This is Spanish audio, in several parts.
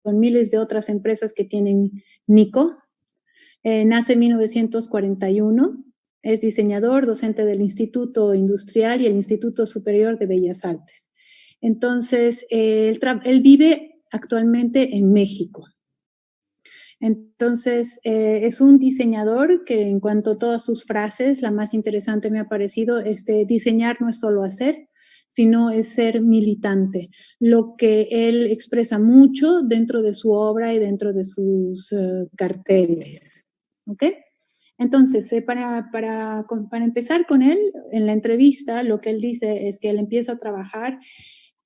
con miles de otras empresas que tienen Nico. Nace en 1941, es diseñador, docente del Instituto Industrial y el Instituto Superior de Bellas Artes. Entonces, él vive actualmente en México. Entonces, es un diseñador que en cuanto a todas sus frases, la más interesante me ha parecido, diseñar no es solo hacer, sino es ser militante, lo que él expresa mucho dentro de su obra y dentro de sus carteles. ¿Ok? Entonces, para empezar con él, en la entrevista, lo que él dice es que él empieza a trabajar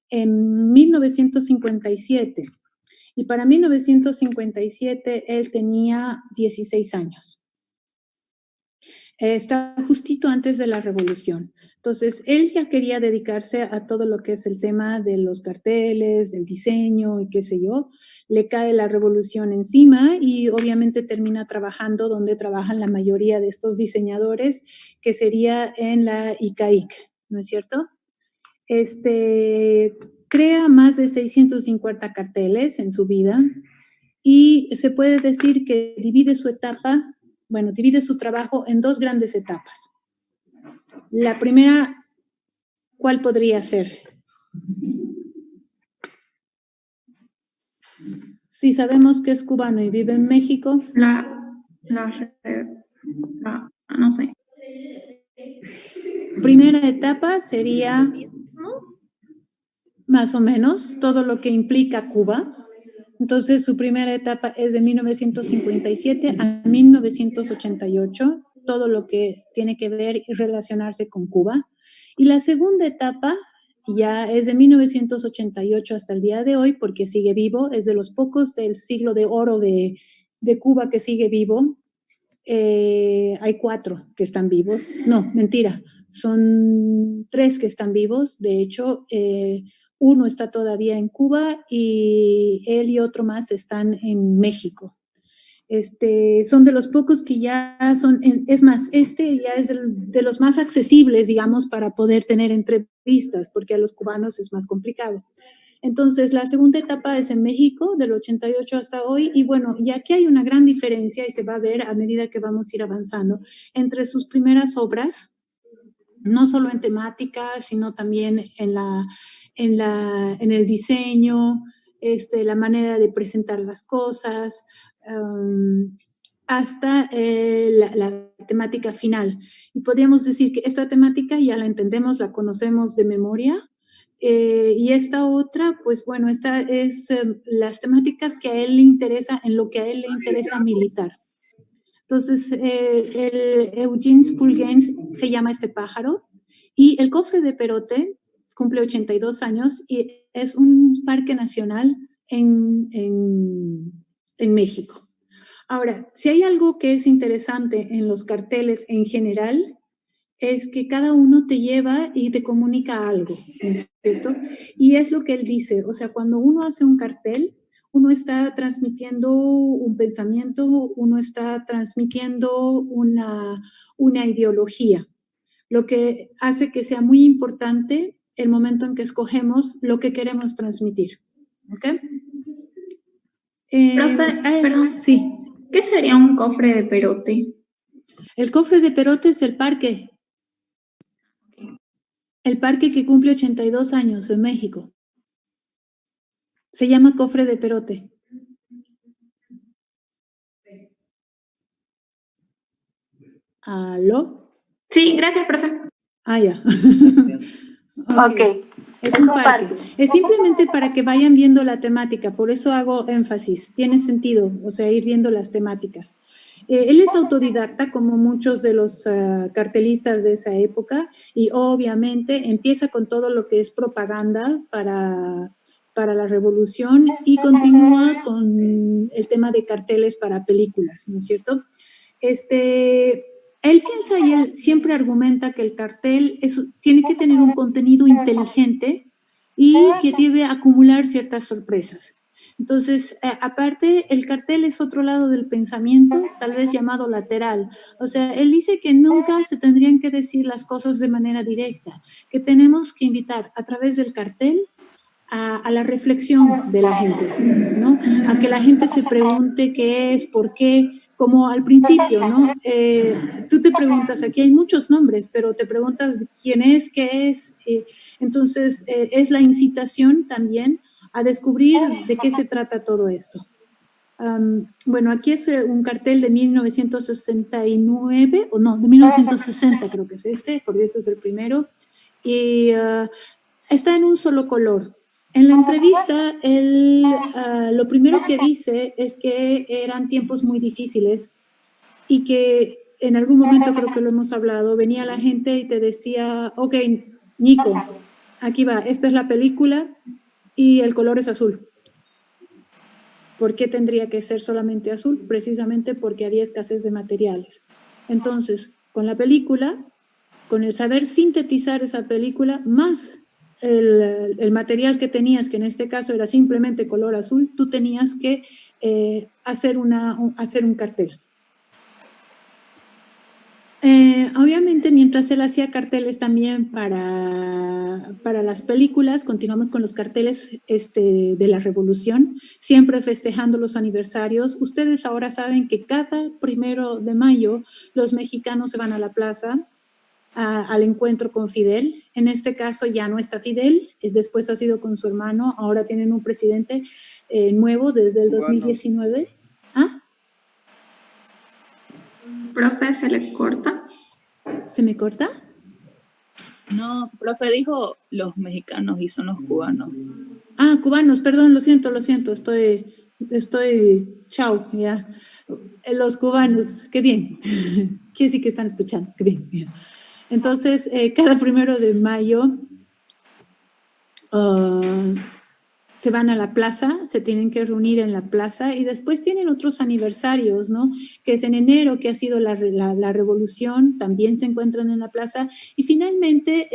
en 1957. Y para 1957 él tenía 16 años. Está justito antes de la revolución. Entonces, él ya quería dedicarse a todo lo que es el tema de los carteles, del diseño y qué sé yo. Le cae la revolución encima y obviamente termina trabajando donde trabajan la mayoría de estos diseñadores, que sería en la ICAIC, ¿no es cierto? Crea más de 650 carteles en su vida y se puede decir que divide su trabajo en dos grandes etapas. La primera, ¿cuál podría ser? Si sabemos que es cubano y vive en México. No sé. Primera etapa sería más o menos todo lo que implica Cuba. Entonces, su primera etapa es de 1957 a 1988, todo lo que tiene que ver y relacionarse con Cuba. Y la segunda etapa ya es de 1988 hasta el día de hoy, porque sigue vivo, es de los pocos del siglo de oro de Cuba que sigue vivo. Hay 4 que están vivos. No, mentira, son 3 que están vivos. De hecho, uno está todavía en Cuba y él y otro más están en México. Son de los pocos que ya son, es más, ya es de los más accesibles, digamos, para poder tener entrevistas, porque a los cubanos es más complicado. Entonces, la segunda etapa es en México, del 88 hasta hoy, y bueno, y aquí hay una gran diferencia y se va a ver a medida que vamos a ir avanzando entre sus primeras obras, no solo en temática, sino también en el diseño, la manera de presentar las cosas, hasta la temática final. Y podríamos decir que esta temática ya la entendemos, la conocemos de memoria, y esta otra, pues bueno, esta es las temáticas que a él le interesa, en lo que a él le interesa militar. Entonces, el Eugène Fulgens se llama este pájaro, y el cofre de Perote cumple 82 años y es un parque nacional en México. Ahora, si hay algo que es interesante en los carteles en general, es que cada uno te lleva y te comunica algo, ¿no es cierto? Y es lo que él dice, o sea, cuando uno hace un cartel, uno está transmitiendo un pensamiento, uno está transmitiendo una ideología, lo que hace que sea muy importante el momento en que escogemos lo que queremos transmitir, ¿ok? Profe, perdón. Sí. ¿Qué sería un cofre de Perote? El cofre de Perote es el parque. El parque que cumple 82 años en México. Se llama cofre de Perote. ¿Aló? Sí, gracias, profe. Ya. Ok. Es un parque. Es simplemente para que vayan viendo la temática, por eso hago énfasis. Tiene sentido, o sea, ir viendo las temáticas. Él es autodidacta, como muchos de los cartelistas de esa época, y obviamente empieza con todo lo que es propaganda para la revolución y continúa con el tema de carteles para películas, ¿no es cierto? Él piensa y él siempre argumenta que el cartel tiene que tener un contenido inteligente y que debe acumular ciertas sorpresas. Entonces, aparte, el cartel es otro lado del pensamiento, tal vez llamado lateral. O sea, él dice que nunca se tendrían que decir las cosas de manera directa, que tenemos que invitar a través del cartel a la reflexión de la gente, ¿no? A que la gente se pregunte qué es, por qué, como al principio, ¿no? Tú te preguntas, aquí hay muchos nombres, pero te preguntas quién es, qué es. Entonces, es la incitación también a descubrir de qué se trata todo esto. Bueno, aquí es un cartel de 1969, o no, de 1960 creo que es este, porque este es el primero, y está en un solo color. En la entrevista, lo primero que dice es que eran tiempos muy difíciles y que en algún momento, creo que lo hemos hablado, venía la gente y te decía, ok, Nico, aquí va, esta es la película y el color es azul. ¿Por qué tendría que ser solamente azul? Precisamente porque había escasez de materiales. Entonces, con la película, con el saber sintetizar esa película, más el material que tenías, que en este caso era simplemente color azul, tú tenías que hacer un cartel. Obviamente, mientras él hacía carteles también para las películas, continuamos con los carteles de la Revolución, siempre festejando los aniversarios. Ustedes ahora saben que cada 1 de mayo los mexicanos se van a la plaza al encuentro con Fidel. En este caso ya no está Fidel, después ha sido con su hermano, ahora tienen un presidente nuevo desde el 2019. ¿Ah? Profe, ¿se le corta? ¿Se me corta? No, profe dijo los mexicanos y son los cubanos. Ah, cubanos, perdón, lo siento, chao, ya. Los cubanos, qué bien, que sí que están escuchando, qué bien. Entonces, cada 1 de mayo se van a la plaza, se tienen que reunir en la plaza y después tienen otros aniversarios, ¿no? Que es en enero, que ha sido la revolución, también se encuentran en la plaza. Y finalmente,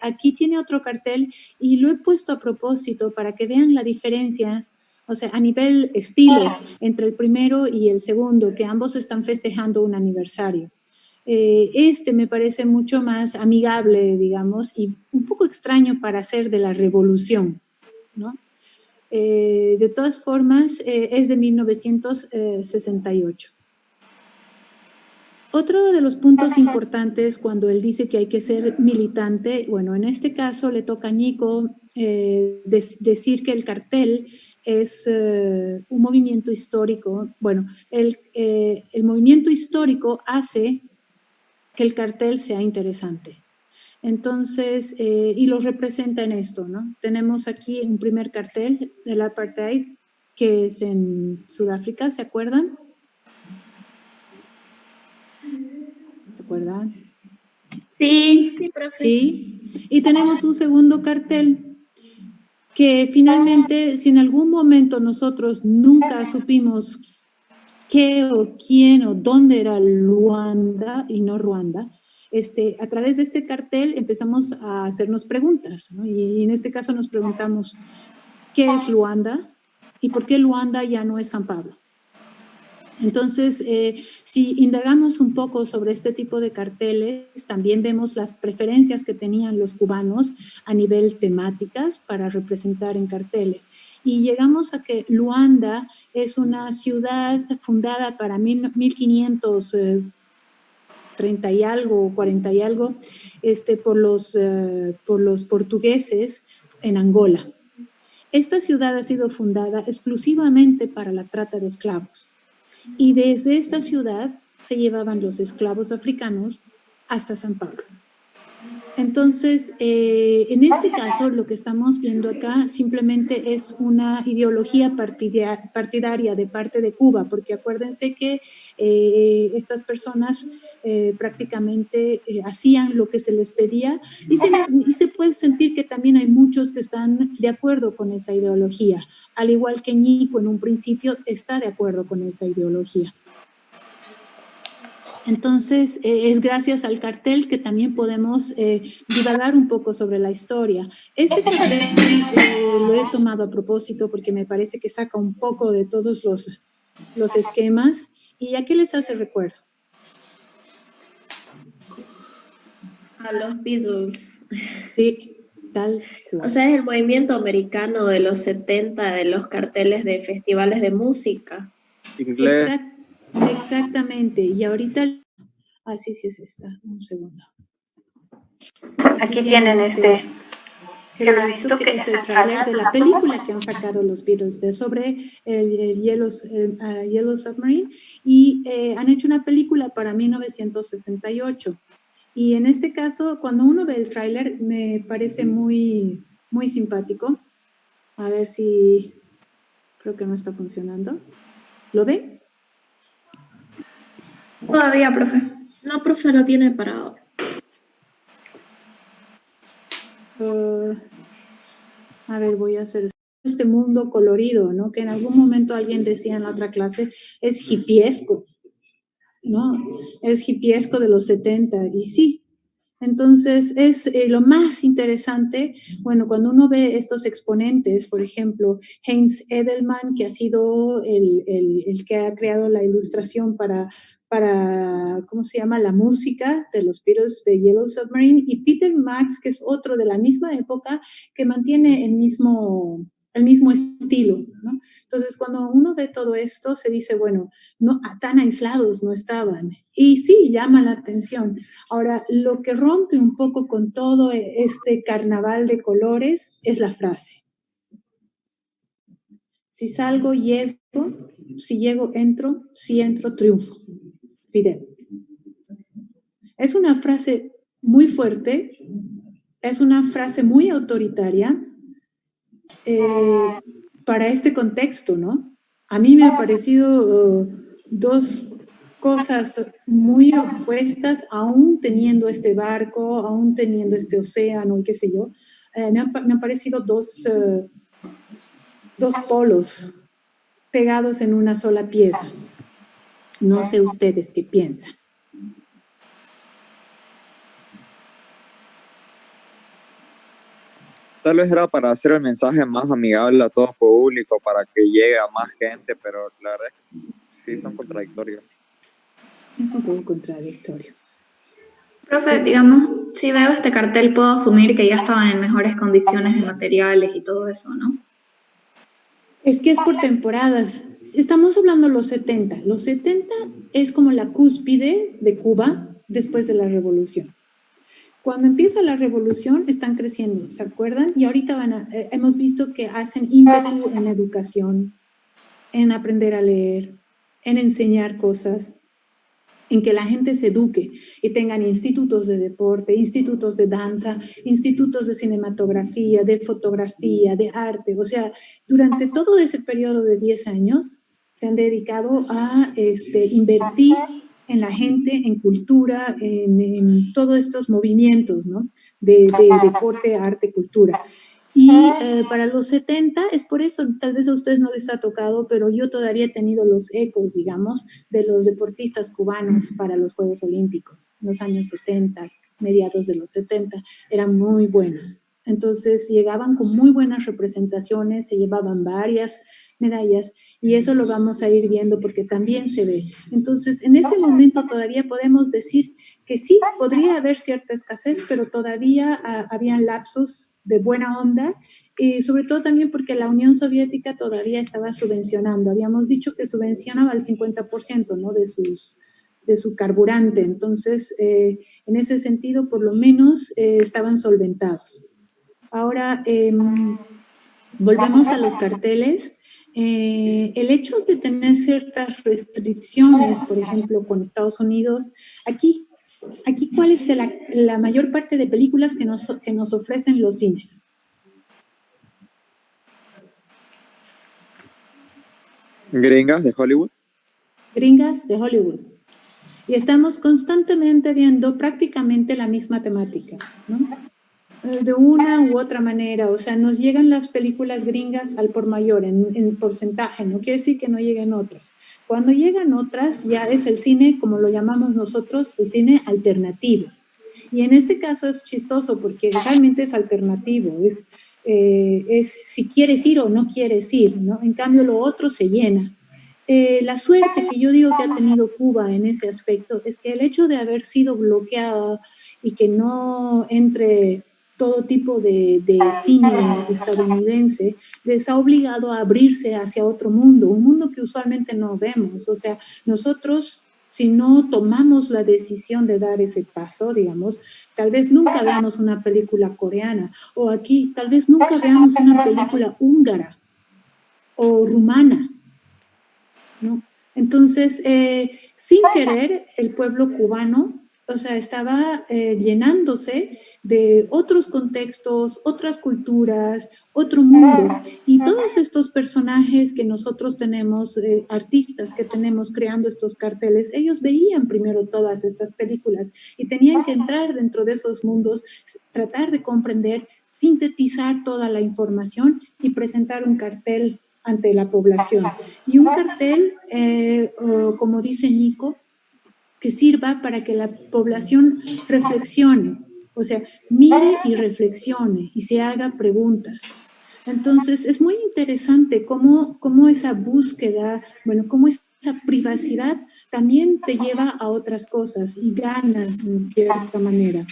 aquí tiene otro cartel y lo he puesto a propósito para que vean la diferencia, o sea, a nivel estilo, entre el primero y el segundo, que ambos están festejando un aniversario. Me parece mucho más amigable, digamos, y un poco extraño para hacer de la revolución, ¿no? De todas formas, es de 1968. Otro de los puntos importantes cuando él dice que hay que ser militante, bueno, en este caso le toca a Nico decir que el cartel es un movimiento histórico. Bueno, el movimiento histórico hace que el cartel sea interesante. Entonces, y lo representa en esto, ¿no? Tenemos aquí un primer cartel del apartheid, que es en Sudáfrica, ¿se acuerdan? ¿Se acuerdan? Sí, sí, profe. Sí. Y tenemos un segundo cartel que finalmente, si en algún momento nosotros nunca supimos qué o quién o dónde era Luanda y no Ruanda, a través de este cartel empezamos a hacernos preguntas, ¿no? Y en este caso nos preguntamos, ¿qué es Luanda? ¿Y por qué Luanda ya no es San Pablo? Entonces, si indagamos un poco sobre este tipo de carteles, también vemos las preferencias que tenían los cubanos a nivel temáticas para representar en carteles. Y llegamos a que Luanda es una ciudad fundada para 1530 y algo, 40 y algo, por los portugueses en Angola. Esta ciudad ha sido fundada exclusivamente para la trata de esclavos. Y desde esta ciudad se llevaban los esclavos africanos hasta San Pablo. Entonces, en este caso, lo que estamos viendo acá simplemente es una ideología partidaria de parte de Cuba, porque acuérdense que estas personas prácticamente hacían lo que se les pedía y se puede sentir que también hay muchos que están de acuerdo con esa ideología, al igual que Nico en un principio está de acuerdo con esa ideología. Entonces, es gracias al cartel que también podemos divagar un poco sobre la historia. Este cartel lo he tomado a propósito porque me parece que saca un poco de todos los esquemas. ¿Y a qué les hace recuerdo? A los Beatles. Sí, tal O cual. sea, es el movimiento americano de los 70, de los carteles de festivales de música. Inglés. Exactamente. Y ahorita, sí es esta. Un segundo. Aquí tienen que que lo lo he he visto, visto, que que es es el el tráiler tráiler de de la la película película que han sacado los Beatles, sobre el Yellow Submarine, y han hecho una película para 1968. Y en este caso, cuando uno ve el tráiler, me parece muy, muy simpático. A ver si... Creo que no está funcionando. ¿Lo ven? Todavía, profe. No, profe, lo tiene parado. A ver, voy a hacer este mundo colorido, ¿no? Que en algún momento alguien decía en la otra clase, es hipiesco, ¿no? Es hipiesco de los 70, y sí. Entonces, es lo más interesante, bueno, cuando uno ve estos exponentes, por ejemplo, Heinz Edelman, que ha sido el que ha creado la ilustración para, ¿cómo se llama?, la música de los Beatles de Yellow Submarine, y Peter Max, que es otro de la misma época, que mantiene el mismo estilo, ¿no? Entonces, cuando uno ve todo esto, se dice, bueno, no, tan aislados no estaban. Y sí, llama la atención. Ahora, lo que rompe un poco con todo este carnaval de colores es la frase. Si salgo, llego, si llego, entro, si entro, triunfo. Fidel. Es una frase muy fuerte, es una frase muy autoritaria para este contexto, ¿no? A mí me ha parecido dos cosas muy opuestas, aún teniendo este barco, aún teniendo este océano y qué sé yo. Me han parecido dos polos pegados en una sola pieza. No sé ustedes qué piensan. Tal vez era para hacer el mensaje más amigable a todo público, para que llegue a más gente, pero la verdad es que sí son contradictorios. Es un poco contradictorio. Profe, Sí. digamos, si veo este cartel, puedo asumir que ya estaban en mejores condiciones de materiales y todo eso, ¿no? Es que es por temporadas. Estamos hablando de los 70. Los 70 es como la cúspide de Cuba después de la revolución. Cuando empieza la revolución están creciendo, ¿se acuerdan? Y ahorita hemos visto que hacen ímpetu en educación, en aprender a leer, en enseñar cosas, en que la gente se eduque y tengan institutos de deporte, institutos de danza, institutos de cinematografía, de fotografía, de arte. O sea, durante todo ese periodo de 10 años se han dedicado a invertir en la gente, en cultura, en todos estos movimientos, ¿no? De deporte, arte, cultura. Y para los 70, es por eso, tal vez a ustedes no les ha tocado, pero yo todavía he tenido los ecos, digamos, de los deportistas cubanos para los Juegos Olímpicos. En los años 70, mediados de los 70, eran muy buenos. Entonces llegaban con muy buenas representaciones, se llevaban varias medallas, y eso lo vamos a ir viendo porque también se ve. Entonces, en ese momento todavía podemos decir que sí, podría haber cierta escasez, pero todavía habían lapsos de buena onda, y sobre todo también porque la Unión Soviética todavía estaba subvencionando. Habíamos dicho que subvencionaba el 50%, ¿no?, de su carburante. Entonces, en ese sentido, por lo menos, estaban solventados. Ahora, volvemos a los carteles. El hecho de tener ciertas restricciones, por ejemplo, con Estados Unidos, aquí ¿cuál es la mayor parte de películas que nos ofrecen los cines? Gringas de Hollywood. Gringas de Hollywood. Y estamos constantemente viendo prácticamente la misma temática, ¿no? De una u otra manera, o sea, nos llegan las películas gringas al por mayor, en porcentaje, no quiere decir que no lleguen otras. Cuando llegan otras, ya es el cine, como lo llamamos nosotros, el cine alternativo. Y en ese caso es chistoso porque realmente es alternativo, es si quieres ir o no quieres ir, ¿no? En cambio, lo otro se llena. La suerte que yo digo que ha tenido Cuba en ese aspecto es que el hecho de haber sido bloqueada y que no entre todo tipo de cine estadounidense, les ha obligado a abrirse hacia otro mundo, un mundo que usualmente no vemos. O sea, nosotros, si no tomamos la decisión de dar ese paso, digamos, tal vez nunca veamos una película coreana, o aquí tal vez nunca veamos una película húngara o rumana, ¿no? Entonces, sin querer, el pueblo cubano, o sea, estaba llenándose de otros contextos, otras culturas, otro mundo. Y todos estos personajes que nosotros tenemos, artistas que tenemos creando estos carteles, ellos veían primero todas estas películas y tenían que entrar dentro de esos mundos, tratar de comprender, sintetizar toda la información y presentar un cartel ante la población. Y un cartel, como dice Nico, que sirva para que la población reflexione, o sea, mire y reflexione y se haga preguntas. Entonces, es muy interesante cómo esa búsqueda, bueno, cómo esa privacidad también te lleva a otras cosas y ganas en cierta manera.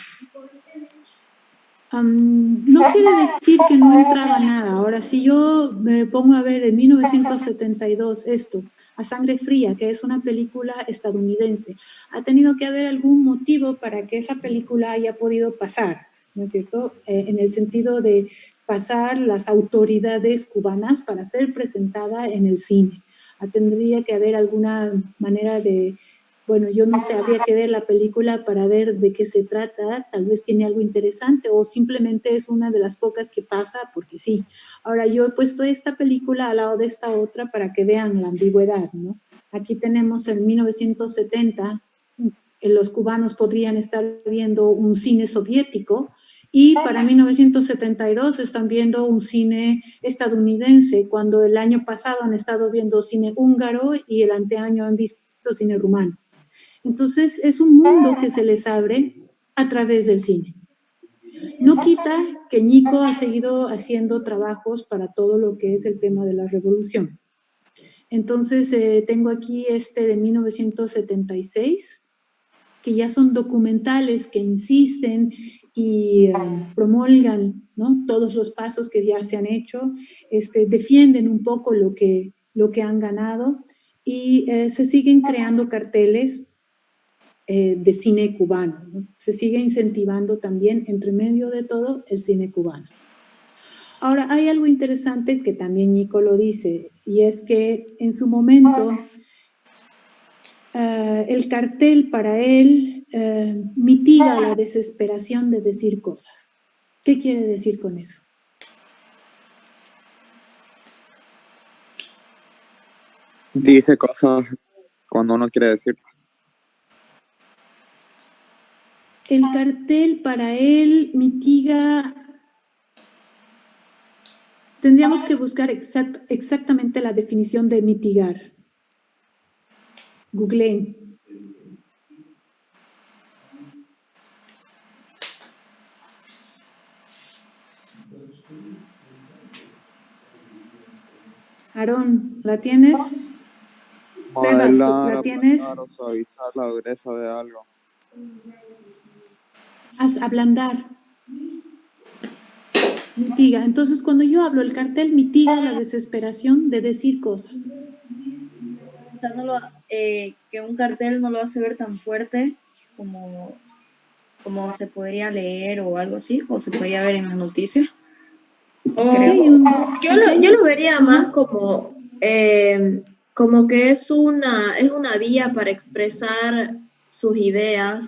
No quiere decir que no entraba nada. Ahora, si yo me pongo a ver en 1972 esto, A Sangre Fría, que es una película estadounidense, ha tenido que haber algún motivo para que esa película haya podido pasar, ¿no es cierto? En el sentido de pasar las autoridades cubanas para ser presentada en el cine. Tendría que haber alguna manera de... Bueno, yo no sé, habría que ver la película para ver de qué se trata, tal vez tiene algo interesante o simplemente es una de las pocas que pasa porque sí. Ahora, yo he puesto esta película al lado de esta otra para que vean la ambigüedad, ¿no? Aquí tenemos en 1970, los cubanos podrían estar viendo un cine soviético y para 1972 están viendo un cine estadounidense, cuando el año pasado han estado viendo cine húngaro y el anteaño han visto cine rumano. Entonces, es un mundo que se les abre a través del cine. No quita que Nico ha seguido haciendo trabajos para todo lo que es el tema de la revolución. Entonces, tengo aquí este de 1976, que ya son documentales que insisten y promulgan, ¿no?, todos los pasos que ya se han hecho, defienden un poco lo que han ganado y se siguen creando carteles de cine cubano, ¿no? Se sigue incentivando también, entre medio de todo, el cine cubano. Ahora, hay algo interesante que también Nico lo dice, y es que en su momento el cartel para él mitiga la desesperación de decir cosas. ¿Qué quiere decir con eso? Dice cosas cuando uno quiere decir. El cartel para él mitiga... Tendríamos que buscar exactamente la definición de mitigar. Googleen. Aarón, ¿la tienes? Sebas, Modelar, ¿la tienes? aplastar o suavizar la dureza de algo. Ablandar. Mitiga. Entonces, cuando yo hablo, el cartel mitiga la desesperación de decir cosas. O sea, que un cartel no lo hace ver tan fuerte como se podría leer o algo así, o se podría ver en las noticias. Yo lo vería más como que es una vía para expresar sus ideas,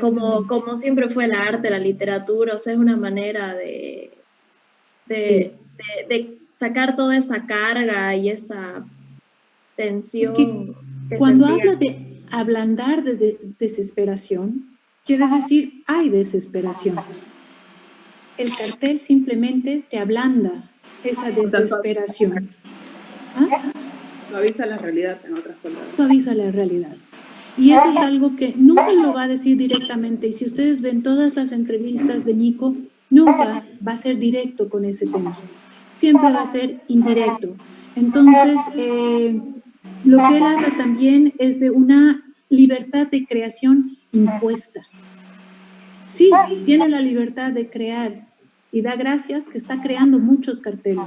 como siempre fue el arte, la literatura, o sea, es una manera de sacar toda esa carga y esa tensión. Es que cuando habla de ablandar de desesperación, quiere decir hay desesperación. El cartel simplemente te ablanda esa desesperación. ¿Ah? Suaviza la realidad, en otras palabras. Suaviza la realidad. Y eso es algo que nunca lo va a decir directamente. Y si ustedes ven todas las entrevistas de Nico, nunca va a ser directo con ese tema. Siempre va a ser indirecto. Entonces, lo que él habla también es de una libertad de creación impuesta. Sí, tiene la libertad de crear y da gracias que está creando muchos carteles,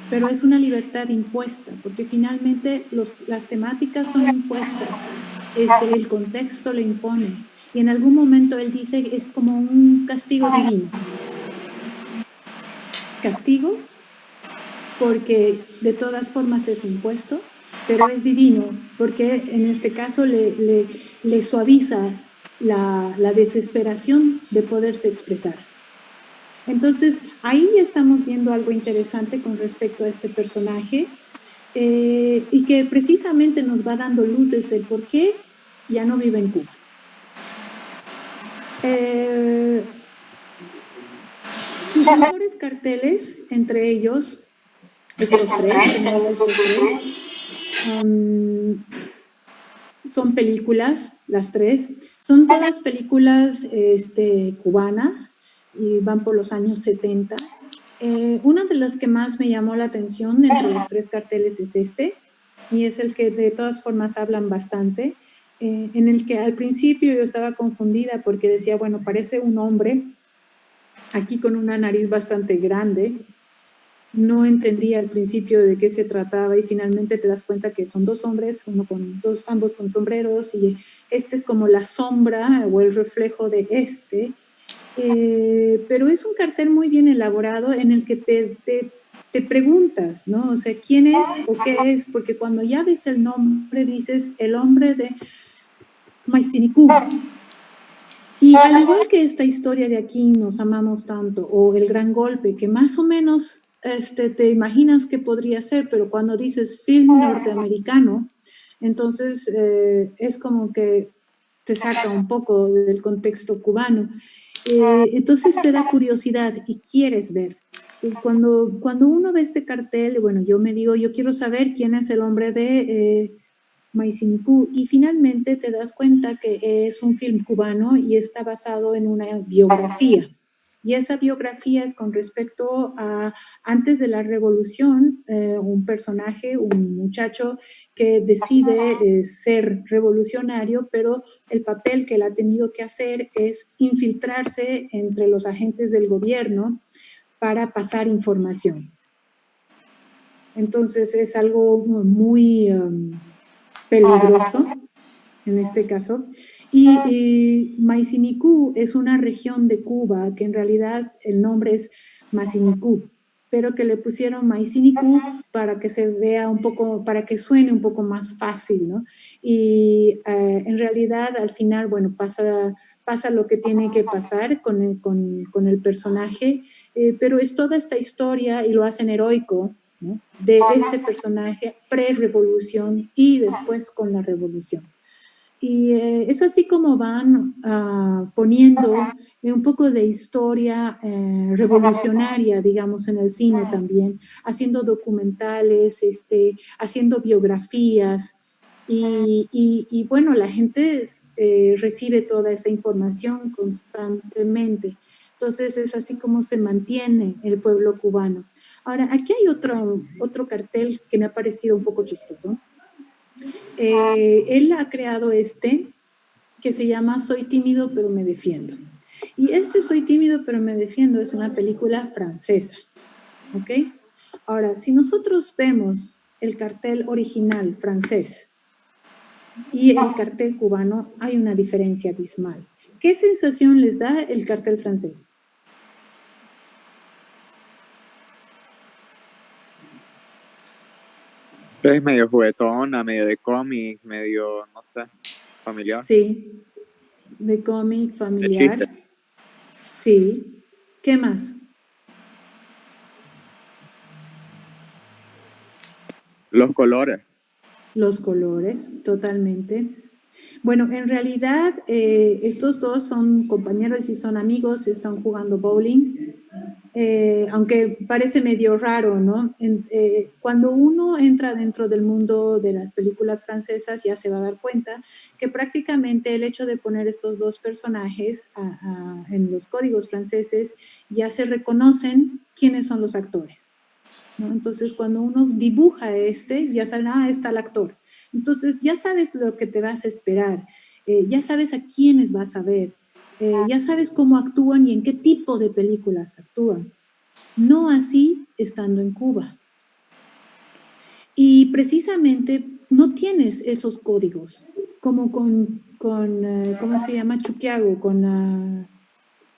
pero es una libertad impuesta, porque finalmente las temáticas son impuestas, el contexto le impone, y en algún momento él dice es como un castigo divino. Castigo, porque de todas formas es impuesto, pero es divino, porque en este caso le suaviza la desesperación de poderse expresar. Entonces, ahí estamos viendo algo interesante con respecto a este personaje y que precisamente nos va dando luces el por qué ya no vive en Cuba. Sus mejores carteles, entre ellos, estos tres, son películas, las tres, son todas películas cubanas y van por los años 70. Una de las que más me llamó la atención entre los tres carteles es este, y es el que de todas formas hablan bastante, en el que al principio yo estaba confundida porque decía, bueno, parece un hombre aquí con una nariz bastante grande. No entendía al principio de qué se trataba y finalmente te das cuenta que son dos hombres, ambos con sombreros, y este es como la sombra o el reflejo de este. Pero es un cartel muy bien elaborado en el que te preguntas, ¿no? O sea, ¿quién es o qué es? Porque cuando ya ves el nombre dices, el hombre de Maysinicú. Y al igual que esta historia de Aquí nos amamos tanto, o El gran golpe, que más o menos te imaginas que podría ser, pero cuando dices film norteamericano, entonces es como que te saca un poco del contexto cubano. Entonces te da curiosidad y quieres ver. Entonces, cuando uno ve este cartel, bueno, yo me digo, yo quiero saber quién es el hombre de Maysinicú, y finalmente te das cuenta que es un film cubano y está basado en una biografía. Y esa biografía es con respecto a antes de la revolución, un personaje, un muchacho que decide ser revolucionario, pero el papel que él ha tenido que hacer es infiltrarse entre los agentes del gobierno para pasar información. Entonces es algo muy peligroso en este caso. Y Maysinicú es una región de Cuba que en realidad el nombre es Masinicú, pero que le pusieron Maysinicú para que se vea un poco, para que suene un poco más fácil, ¿no? Y en realidad al final, bueno, pasa lo que tiene que pasar con el personaje, pero es toda esta historia y lo hacen heroico, ¿no? De este personaje pre-revolución y después con la revolución. Y es así como van poniendo un poco de historia revolucionaria, digamos, en el cine también, haciendo documentales, haciendo biografías, y bueno, la gente recibe toda esa información constantemente. Entonces es así como se mantiene el pueblo cubano. Ahora, aquí hay otro cartel que me ha parecido un poco chistoso. Él ha creado que se llama Soy tímido pero me defiendo. Y Soy tímido pero me defiendo es una película francesa, ¿ok? Ahora, si nosotros vemos el cartel original francés y el cartel cubano, hay una diferencia abismal. ¿Qué sensación les da el cartel francés? Es medio juguetona, medio de cómic, medio, no sé, familiar. Sí, de cómic, familiar. De chiste. Sí. ¿Qué más? Los colores. Los colores, totalmente. Bueno, en realidad estos dos son compañeros y son amigos, están jugando bowling, aunque parece medio raro, ¿no? Cuando uno entra dentro del mundo de las películas francesas ya se va a dar cuenta que prácticamente el hecho de poner estos dos personajes en los códigos franceses ya se reconocen quiénes son los actores, ¿no? Entonces, cuando uno dibuja ya saben, está el actor. Entonces, ya sabes lo que te vas a esperar, ya sabes a quiénes vas a ver. ya sabes cómo actúan y en qué tipo de películas actúan. No así estando en Cuba. Y precisamente no tienes esos códigos, como con ¿cómo se llama? Chuquiago, con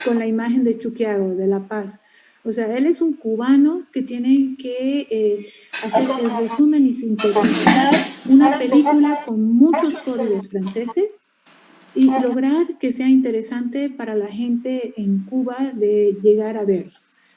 la imagen de Chuquiago, de La Paz. O sea, él es un cubano que tiene que hacer el resumen y sintetizar una película con muchos códigos franceses y lograr que sea interesante para la gente en Cuba de llegar a verlo.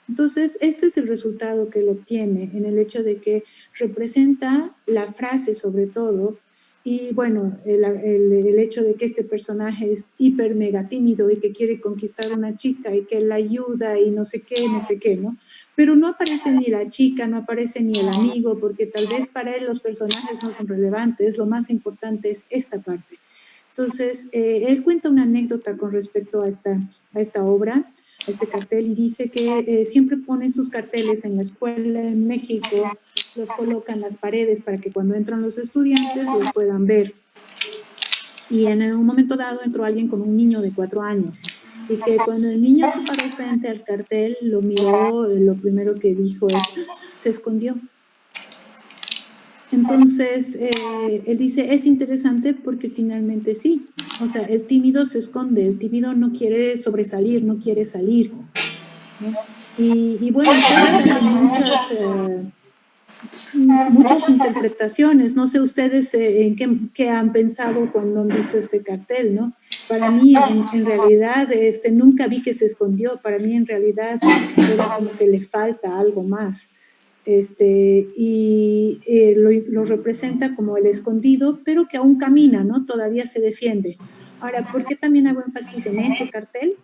Entonces, este es el resultado que él obtiene en el hecho de que representa la frase sobre todo y bueno, el hecho de que este personaje es hiper mega tímido y que quiere conquistar a una chica y que la ayuda y no sé qué, ¿no? Pero no aparece ni la chica, no aparece ni el amigo, porque tal vez para él los personajes no son relevantes, lo más importante es esta parte. Entonces, él cuenta una anécdota con respecto a esta obra, a este cartel, y dice que siempre pone sus carteles en la escuela en México, los coloca en las paredes para que cuando entran los estudiantes los puedan ver. Y en un momento dado entró alguien con un niño de 4 años, y que cuando el niño se paró frente al cartel, lo miró, lo primero que dijo es, se escondió. Entonces, él dice, es interesante porque finalmente sí, o sea, el tímido se esconde, el tímido no quiere sobresalir, no quiere salir, ¿no? Y bueno, puede darle muchas interpretaciones, no sé ustedes en qué han pensado cuando han visto este cartel, ¿no? Para mí, en realidad, nunca vi que se escondió, para mí en realidad era como que le falta algo más. Lo representa como el escondido, pero que aún camina, ¿no? Todavía se defiende. Ahora, ¿por qué también hago énfasis en este cartel?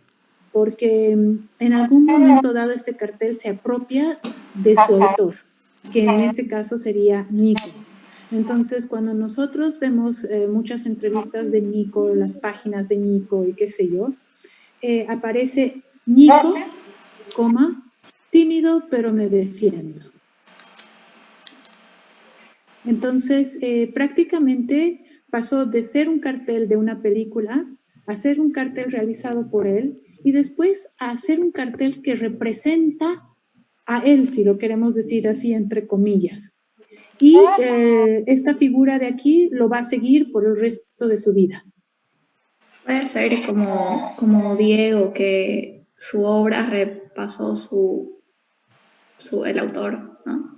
Porque en algún momento dado este cartel se apropia de su autor, que en este caso sería Nico. Entonces, cuando nosotros vemos muchas entrevistas de Nico, las páginas de Nico y qué sé yo, aparece Nico, tímido, pero me defiendo. Entonces, prácticamente pasó de ser un cartel de una película a ser un cartel realizado por él y después a hacer un cartel que representa a él, si lo queremos decir así, entre comillas. Y esta figura de aquí lo va a seguir por el resto de su vida. Puede ser como Diego, que su obra repasó el autor, ¿no?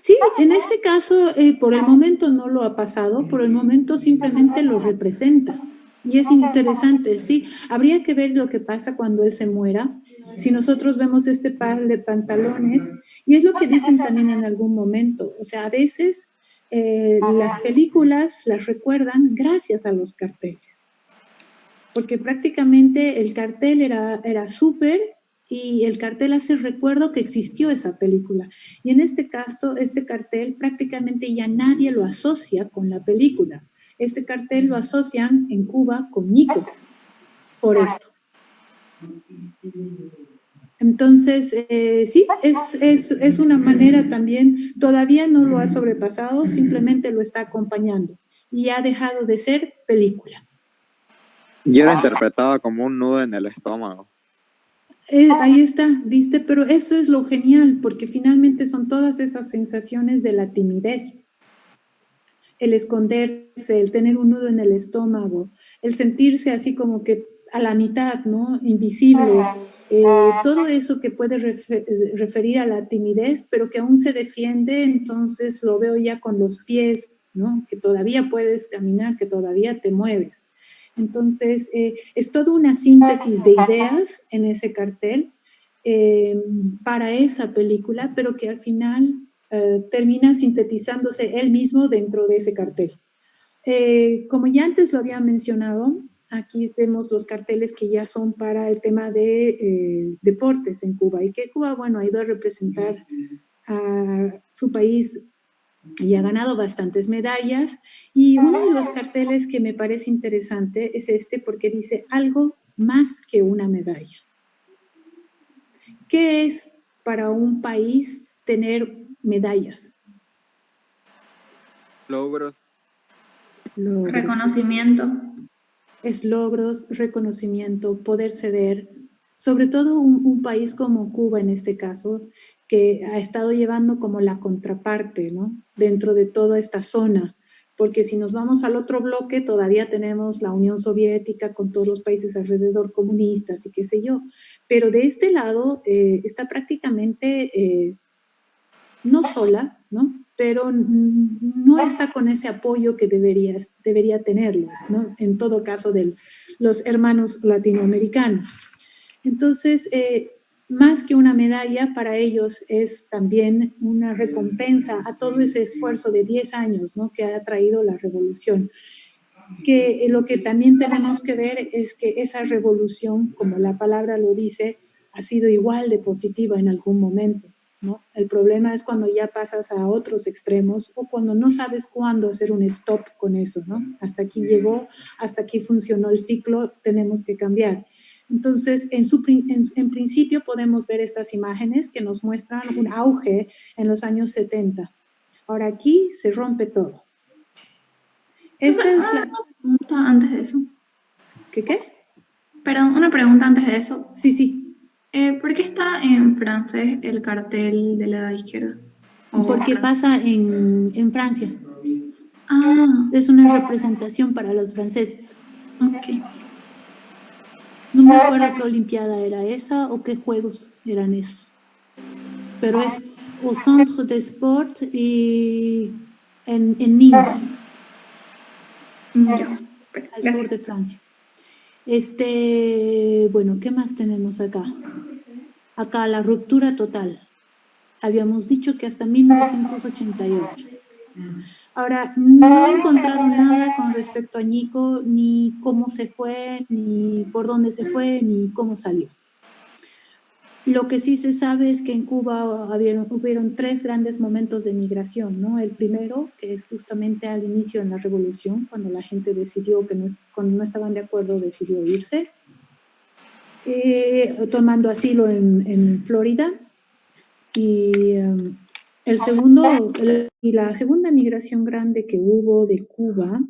Sí, en este caso, por el momento no lo ha pasado, por el momento simplemente lo representa. Y es interesante, sí. Habría que ver lo que pasa cuando él se muera. Si nosotros vemos este par de pantalones, y es lo que dicen también en algún momento, o sea, a veces las películas las recuerdan gracias a los carteles. Porque prácticamente el cartel era súper y el cartel hace recuerdo que existió esa película. Y en este caso, este cartel prácticamente ya nadie lo asocia con la película. Este cartel lo asocian en Cuba con Nico, por esto. Entonces, sí, es una manera también, todavía no lo ha sobrepasado, simplemente lo está acompañando y ha dejado de ser película. Yo lo interpretaba como un nudo en el estómago. Ahí está, ¿viste? Pero eso es lo genial, porque finalmente son todas esas sensaciones de la timidez. El esconderse, el tener un nudo en el estómago, el sentirse así como que a la mitad, ¿no? Invisible. Todo eso que puede referir a la timidez, pero que aún se defiende, entonces lo veo ya con los pies, ¿no? Que todavía puedes caminar, que todavía te mueves. Entonces, es toda una síntesis de ideas en ese cartel para esa película, pero que al final termina sintetizándose él mismo dentro de ese cartel. Como ya antes lo había mencionado, aquí tenemos los carteles que ya son para el tema de deportes en Cuba, y que Cuba, bueno, ha ido a representar a su país y ha ganado bastantes medallas, y uno de los carteles que me parece interesante es este porque dice algo más que una medalla. ¿Qué es para un país tener medallas? Logros. Reconocimiento. es logros, reconocimiento, poder ceder, sobre todo un país como Cuba en este caso, que ha estado llevando como la contraparte, ¿no? Dentro de toda esta zona, porque si nos vamos al otro bloque, todavía tenemos la Unión Soviética con todos los países alrededor comunistas y qué sé yo, pero de este lado está prácticamente no sola, ¿no? Pero no está con ese apoyo que debería tenerlo, ¿no? En todo caso de los hermanos latinoamericanos. Entonces, más que una medalla, para ellos es también una recompensa a todo ese esfuerzo de 10 años, ¿no? Que ha traído la revolución. Que lo que también tenemos que ver es que esa revolución, como la palabra lo dice, ha sido igual de positiva en algún momento, ¿no? El problema es cuando ya pasas a otros extremos o cuando no sabes cuándo hacer un stop con eso, ¿no? Hasta aquí llegó, hasta aquí funcionó el ciclo, tenemos que cambiar. Entonces, en principio podemos ver estas imágenes que nos muestran un auge en los años 70. Ahora aquí se rompe todo. Esta es la... Una pregunta antes de eso. ¿Qué? Perdón, una pregunta antes de eso. Sí. ¿Por qué está en francés el cartel de la izquierda? Porque pasa en Francia. Ah. Es una representación para los franceses. Ok. No me acuerdo qué olimpiada era esa o qué juegos eran esos. Pero es au Centre de Sport y en Nîmes. Al sur de Francia. Bueno, ¿qué más tenemos acá? Acá la ruptura total. Habíamos dicho que hasta 1988. Ahora, no he encontrado nada con respecto a Nico, ni cómo se fue, ni por dónde se fue, ni cómo salió. Lo que sí se sabe es que en Cuba hubieron 3 grandes momentos de migración, ¿no? El primero, que es justamente al inicio de la revolución, cuando la gente decidió que cuando no estaban de acuerdo, decidió irse, tomando asilo en Florida. Y la segunda migración grande que hubo de Cuba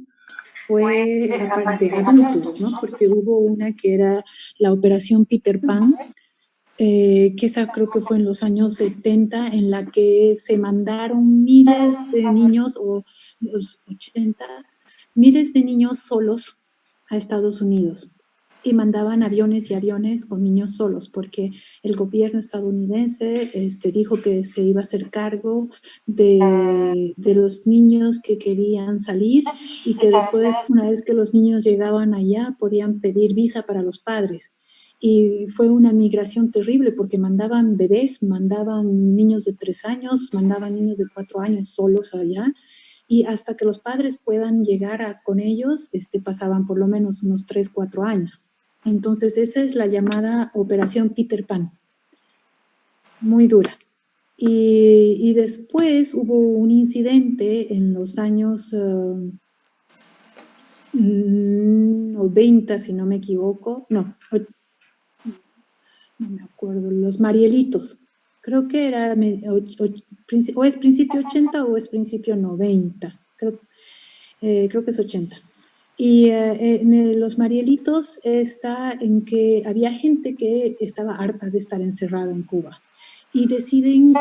fue la parte de adultos, ¿no? Porque hubo una que era la Operación Peter Pan, que esa creo que fue en los años 70, en la que se mandaron miles de niños, o los 80, miles de niños solos a Estados Unidos. Y mandaban aviones y aviones con niños solos, porque el gobierno estadounidense dijo que se iba a hacer cargo de los niños que querían salir y que después, una vez que los niños llegaban allá, podían pedir visa para los padres. Y fue una migración terrible porque mandaban bebés, mandaban niños de 3 años, mandaban niños de 4 años solos allá, y hasta que los padres puedan llegar con ellos, pasaban por lo menos unos 3, 4 años. Entonces esa es la llamada Operación Peter Pan, muy dura. Y después hubo un incidente en los años 90, si no me equivoco, no me acuerdo, los Marielitos. Creo que era o es principio 80 o es principio 90. Creo que es 80. Y en los Marielitos está en que había gente que estaba harta de estar encerrada en Cuba y deciden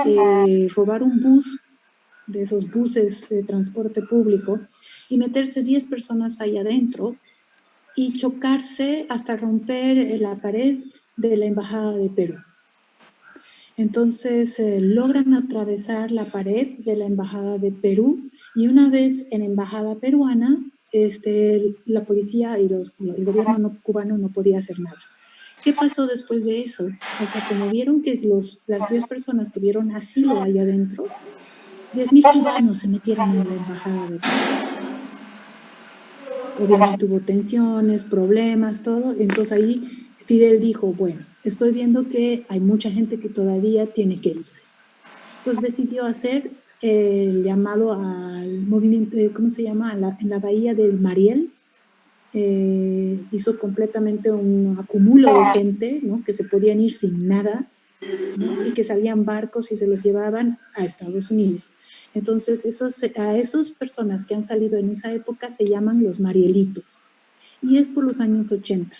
robar un bus, de esos buses de transporte público, y meterse 10 personas ahí adentro y chocarse hasta romper la pared de la Embajada de Perú. Entonces logran atravesar la pared de la Embajada de Perú, y una vez en Embajada peruana, la policía y el gobierno cubano no podía hacer nada. ¿Qué pasó después de eso? O sea, como vieron que las 10 personas tuvieron asilo allá adentro, 10,000 cubanos se metieron en la Embajada de Perú. Obviamente hubo tensiones, problemas, todo. Entonces ahí Fidel dijo, bueno, estoy viendo que hay mucha gente que todavía tiene que irse. Entonces decidió hacer el llamado al movimiento, ¿cómo se llama? En la bahía del Mariel. Hizo completamente un acumulo de gente, ¿no? Que se podían ir sin nada, ¿no? Y que salían barcos y se los llevaban a Estados Unidos. Entonces a esas personas que han salido en esa época se llaman los Marielitos. y es por los años 80.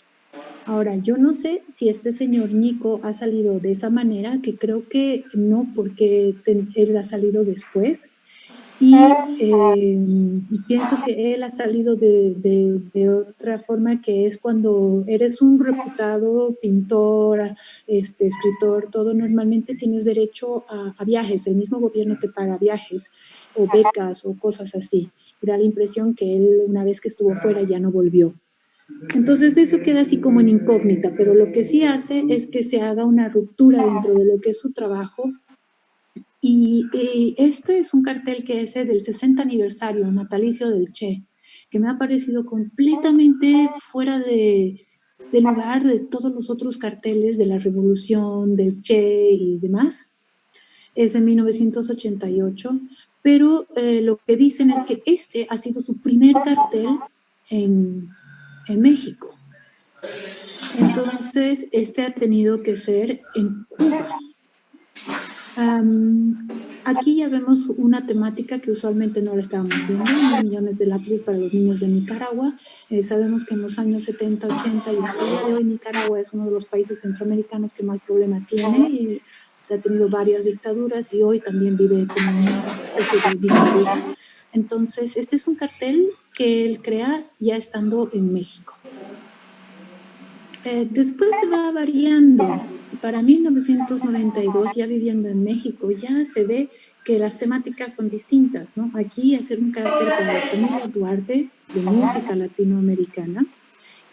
Ahora, yo no sé si este señor Nico ha salido de esa manera, que creo que no, porque él ha salido después, y pienso que él ha salido de otra forma, que es cuando eres un reputado pintor, escritor, todo, normalmente tienes derecho a viajes, el mismo gobierno te paga viajes o becas o cosas así, y da la impresión que él, una vez que estuvo fuera, ya no volvió. Entonces eso queda así como en incógnita, pero lo que sí hace es que se haga una ruptura dentro de lo que es su trabajo. Y este es un cartel que es del 60 aniversario natalicio del Che, que me ha parecido completamente fuera de lugar de todos los otros carteles de la revolución, del Che y demás. Es de 1988, pero lo que dicen es que este ha sido su primer cartel en México. Entonces, este ha tenido que ser en Cuba. Aquí ya vemos una temática que usualmente no la estábamos viendo, 1 millones de lápices para los niños de Nicaragua. Sabemos que en los años 70, 80 y hasta el día de hoy Nicaragua es uno de los países centroamericanos que más problema tiene y ha tenido varias dictaduras y hoy también vive como una especie de dictadura. Entonces, este es un cartel que él crea ya estando en México. Después se va variando. Para 1992, ya viviendo en México, ya se ve que las temáticas son distintas, ¿no? Aquí hacer un cartel para la familia Duarte de música latinoamericana.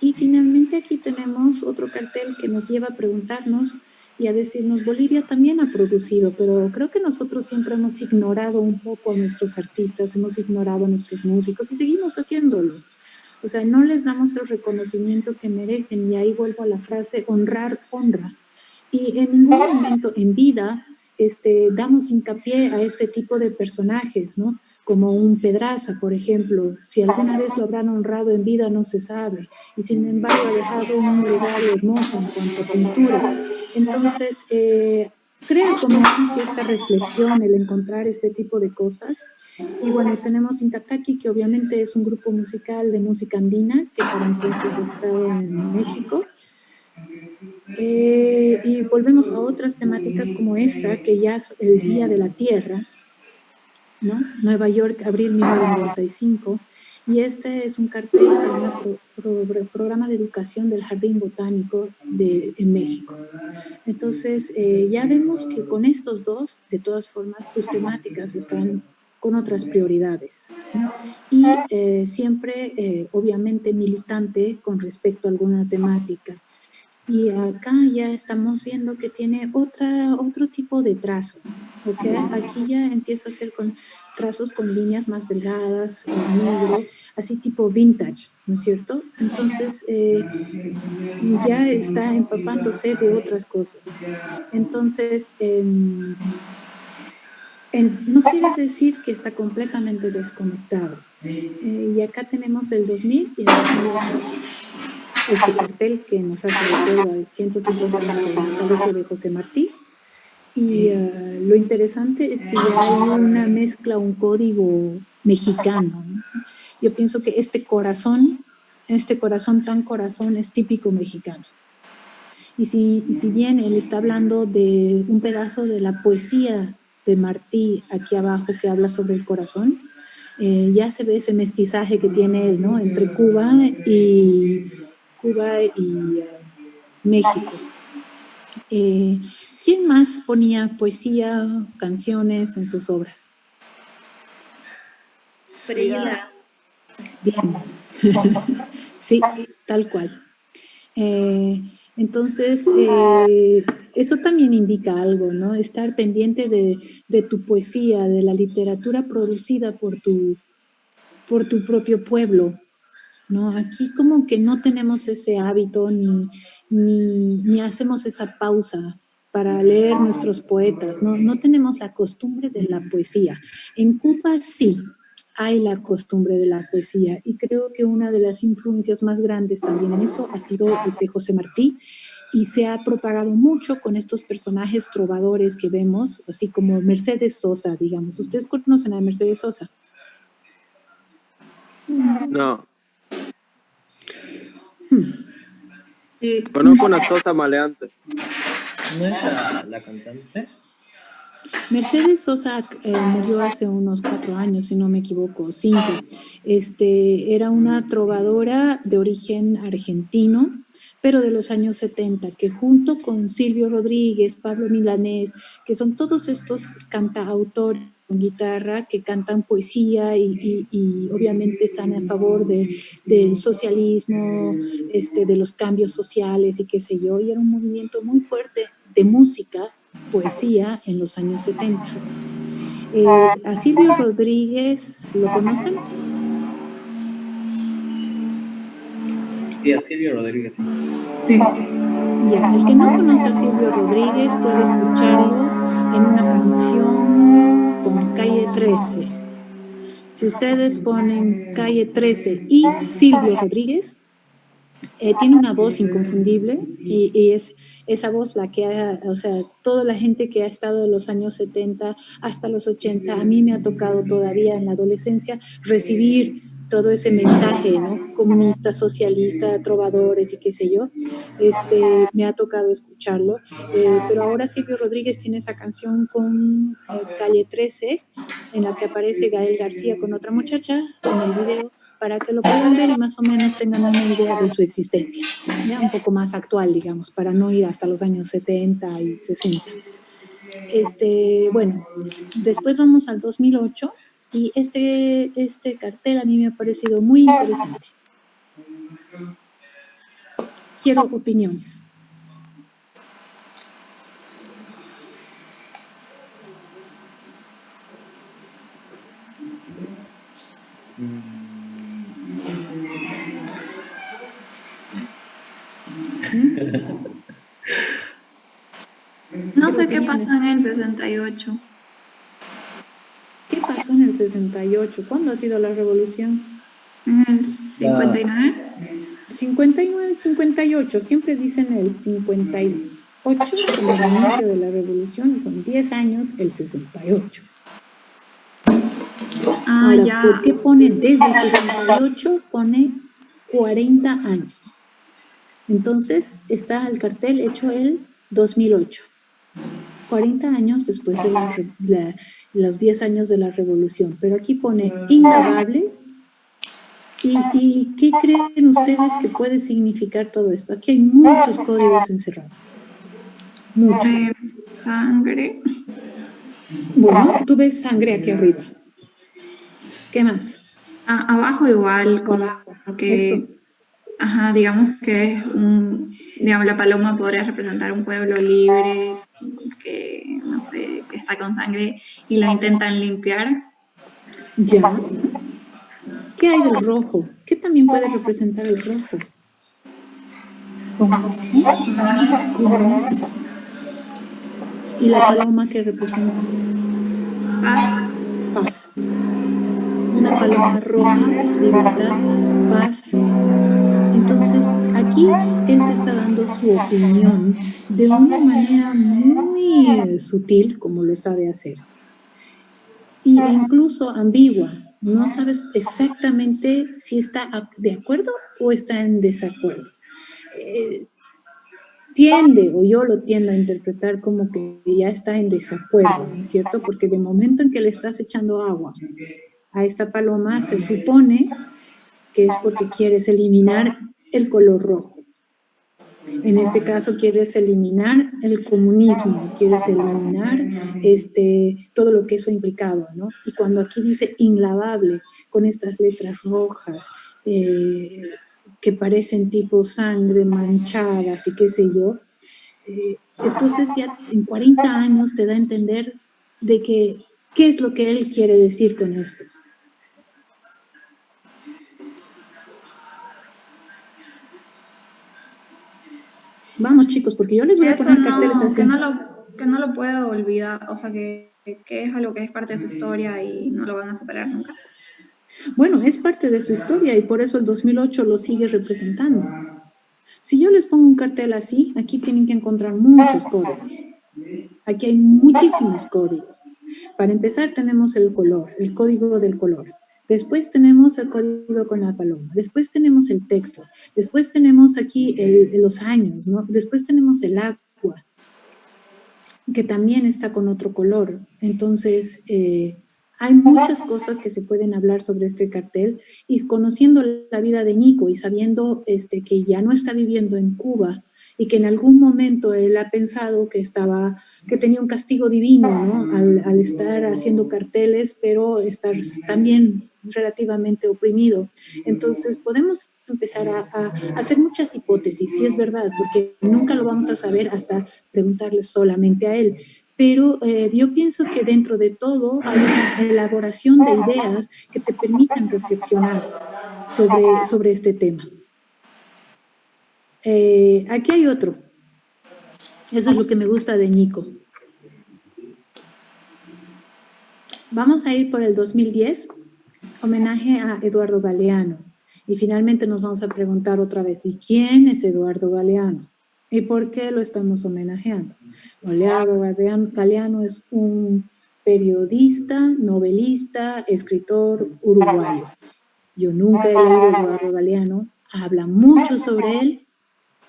Y finalmente aquí tenemos otro cartel que nos lleva a preguntarnos y a decirnos, Bolivia también ha producido, pero creo que nosotros siempre hemos ignorado un poco a nuestros artistas, hemos ignorado a nuestros músicos y seguimos haciéndolo. O sea, no les damos el reconocimiento que merecen, y ahí vuelvo a la frase, honrar, honra. Y en ningún momento en vida damos hincapié a este tipo de personajes, ¿no? Como un Pedraza, por ejemplo. Si alguna vez lo habrán honrado en vida no se sabe, y sin embargo ha dejado un legado hermoso en cuanto a pintura. Entonces, crea como una cierta reflexión el encontrar este tipo de cosas. Y bueno, tenemos Incataqui, que obviamente es un grupo musical de música andina, que para entonces estaba en México. Y volvemos a otras temáticas como esta, que ya es el Día de la Tierra, ¿no? Nueva York, abril 1995. Y este es un cartel para un programa de educación del Jardín Botánico en México. Entonces, ya vemos que con estos dos, de todas formas, sus temáticas están con otras prioridades, ¿no? Y siempre, obviamente, militante con respecto a alguna temática. Y acá ya estamos viendo que tiene otro tipo de trazo, ¿ok? Aquí ya empieza a ser con trazos con líneas más delgadas, negro, así tipo vintage, ¿no es cierto? Entonces, ya está empapándose de otras cosas. Entonces, no quiere decir que está completamente desconectado. Y acá tenemos el 2000 y el 2008. Este cartel que nos hace recuerdo al 150 años del natalicio de José Martí. Y lo interesante es que ya hay una mezcla, un código mexicano, ¿no? Yo pienso que este corazón tan corazón, es típico mexicano. Y si bien él está hablando de un pedazo de la poesía de Martí aquí abajo que habla sobre el corazón, ya se ve ese mestizaje que tiene él, ¿no? Entre Cuba y México. ¿Quién más ponía poesía, canciones en sus obras? Frida. Bien. Sí, tal cual. Entonces, eso también indica algo, ¿no? Estar pendiente de tu poesía, de la literatura producida por tu propio pueblo, ¿no? Aquí como que no tenemos ese hábito ni hacemos esa pausa para leer nuestros poetas, no tenemos la costumbre de la poesía. En Cuba sí hay la costumbre de la poesía y creo que una de las influencias más grandes también en eso ha sido José Martí, y se ha propagado mucho con estos personajes trovadores que vemos, así como Mercedes Sosa, digamos. ¿Ustedes conocen a Mercedes Sosa? No. Sí. Conozco una cosa maleante. ¿No es la cantante? Mercedes Sosa murió hace unos 4 años, si no me equivoco, 5. Era una trovadora de origen argentino, pero de los años 70, que junto con Silvio Rodríguez, Pablo Milanés, que son todos estos cantautores con guitarra que cantan poesía y obviamente están a favor del socialismo, de los cambios sociales y qué sé yo, y era un movimiento muy fuerte de música, poesía en los años 70. A Silvio Rodríguez, ¿lo conocen? Sí, a Silvio Rodríguez. Sí. Ya, el que no conoce a Silvio Rodríguez puede escucharlo en una canción como Calle 13. Si ustedes ponen Calle 13 y Silvio Rodríguez, tiene una voz inconfundible y es esa voz la que o sea, toda la gente que ha estado de los años 70 hasta los 80, a mí me ha tocado todavía en la adolescencia recibir todo ese mensaje, ¿no? Comunista, socialista, trovadores y qué sé yo, me ha tocado escucharlo, pero ahora Silvio Rodríguez tiene esa canción con Calle 13, en la que aparece Gael García con otra muchacha en el video, para que lo puedan ver y más o menos tengan una idea de su existencia, ya un poco más actual, digamos, para no ir hasta los años 70 y 60. Bueno, después vamos al 2008 y este cartel a mí me ha parecido muy interesante. Quiero opiniones. No sé qué pasó en el 68. ¿Qué pasó en el 68? ¿Cuándo ha sido la revolución? En el 59. 59, 58. Siempre dicen el 58 como el inicio de la revolución y son 10 años el 68. Ahora, Ya. ¿por qué pone desde el 68? Pone 40 años. Entonces, está el cartel hecho el 2008. 40 años después de los 10 años de la revolución. Pero aquí pone inlavable. ¿Y qué creen ustedes que puede significar todo esto? Aquí hay muchos códigos encerrados. Muchos. Sangre. Bueno, tú ves sangre aquí arriba. ¿Qué más? Abajo igual, como que... Esto. Ajá, digamos que es digamos, la paloma podría representar un pueblo libre, que, no sé, que está con sangre y lo intentan limpiar. Ya. ¿Qué hay del rojo? ¿Qué también puede representar el rojo? Comunismo. ¿Y la paloma qué representa? Paz. Paz. Una paloma roja, libertad, paz. Entonces, aquí él te está dando su opinión de una manera muy sutil, como lo sabe hacer. E incluso ambigua. No sabes exactamente si está de acuerdo o está en desacuerdo. Tiende, o yo lo tiendo a interpretar como que ya está en desacuerdo, ¿no es cierto? Porque de momento en que le estás echando agua a esta paloma, se supone que es porque quieres eliminar el color rojo. En este caso quieres eliminar el comunismo, quieres eliminar todo lo que eso implicaba, ¿no? Y cuando aquí dice inlavable, con estas letras rojas, que parecen tipo sangre manchadas y qué sé yo, entonces ya en 40 años te da a entender de que, qué es lo que él quiere decir con esto. Vamos, chicos, porque yo les voy a poner carteles así. Que no lo puedo olvidar, o sea, que es algo que es parte de su historia y no lo van a superar nunca. Bueno, es parte de su historia y por eso el 2008 lo sigue representando. Si yo les pongo un cartel así, aquí tienen que encontrar muchos códigos. Aquí hay muchísimos códigos. Para empezar tenemos el color, el código del color. Después tenemos el código con la paloma, después tenemos el texto, después tenemos aquí los años, ¿no? Después tenemos el agua, que también está con otro color. Entonces, hay muchas cosas que se pueden hablar sobre este cartel, y conociendo la vida de Nico y sabiendo que ya no está viviendo en Cuba y que en algún momento él ha pensado que tenía un castigo divino, ¿no? Al estar haciendo carteles, pero estar también relativamente oprimido. Entonces, podemos empezar a hacer muchas hipótesis, si es verdad, porque nunca lo vamos a saber hasta preguntarle solamente a él. Pero yo pienso que dentro de todo hay una elaboración de ideas que te permiten reflexionar sobre este tema. Aquí hay otro. Eso es lo que me gusta de Nico. Vamos a ir por el 2010, homenaje a Eduardo Galeano. Y finalmente nos vamos a preguntar otra vez, ¿y quién es Eduardo Galeano? ¿Y por qué lo estamos homenajeando? Eduardo Galeano es un periodista, novelista, escritor uruguayo. Yo nunca he leído a Eduardo Galeano, habla mucho sobre él,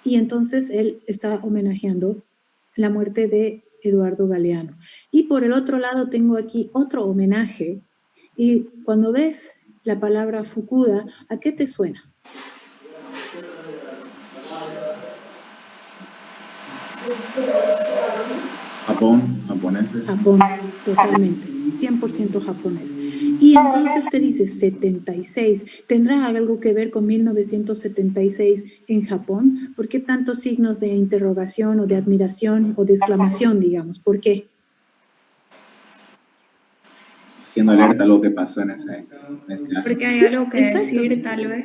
y entonces él está homenajeando la muerte de Eduardo Galeano. Y por el otro lado tengo aquí otro homenaje, y cuando ves la palabra Fukuda, ¿a qué te suena? Japón, japoneses. Japón, totalmente, 100% japonés. Y entonces te dices 76, ¿tendrá algo que ver con 1976 en Japón? ¿Por qué tantos signos de interrogación o de admiración o de exclamación, digamos? ¿Por qué? Siendo alerta a lo que pasó en ese año. Porque hay Sí, algo que exacto. decir, tal vez.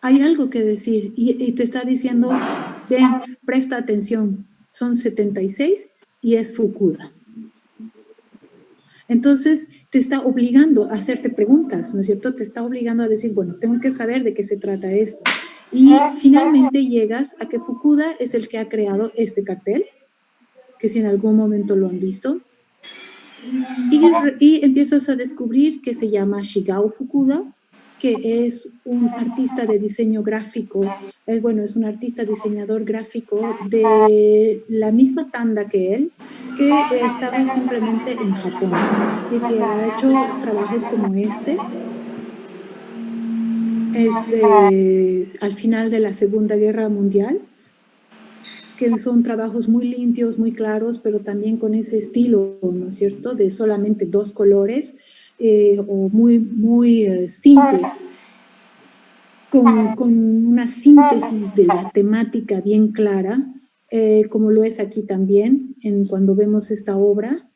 Hay algo que decir, y te está diciendo, ven, presta atención, son 76 y es Fukuda. Entonces, te está obligando a hacerte preguntas, ¿no es cierto? Te está obligando a decir, bueno, tengo que saber de qué se trata esto. Y finalmente llegas a que Fukuda es el que ha creado este cartel, que si en algún momento lo han visto, y empiezas a descubrir que se llama Shigao Fukuda, que es un artista de diseño gráfico, es un artista diseñador gráfico de la misma tanda que él, que estaba simplemente en Japón y que ha hecho trabajos como al final de la Segunda Guerra Mundial, que son trabajos muy limpios, muy claros, pero también con ese estilo, ¿no es cierto?, de solamente 2 colores, o muy, muy simples, con una síntesis de la temática bien clara, como lo es aquí también, cuando vemos esta obra,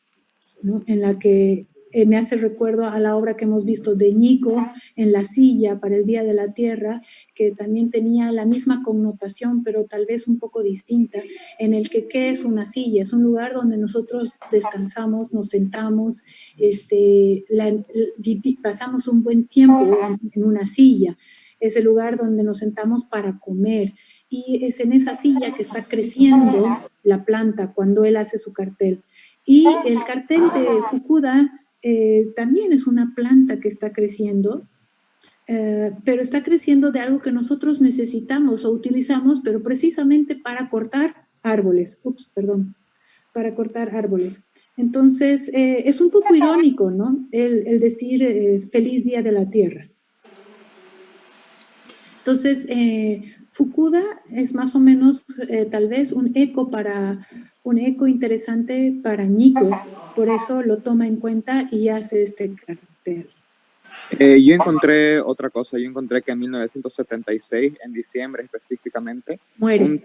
¿no?, en la que me hace recuerdo a la obra que hemos visto de Nico en la silla para el Día de la Tierra, que también tenía la misma connotación, pero tal vez un poco distinta, en el que ¿qué es una silla? Es un lugar donde nosotros descansamos, nos sentamos, pasamos un buen tiempo en una silla. Es el lugar donde nos sentamos para comer, y es en esa silla que está creciendo la planta cuando él hace su cartel. Y el cartel de Fukuda también es una planta que está creciendo, pero está creciendo de algo que nosotros necesitamos o utilizamos, pero precisamente para cortar árboles. Para cortar árboles. Entonces, es un poco irónico, ¿no?, el decir feliz Día de la Tierra. Entonces, Fukuda es más o menos tal vez un eco interesante para Nico, por eso lo toma en cuenta y hace este cartel. Yo encontré otra cosa, yo encontré que en 1976, en diciembre específicamente, muere.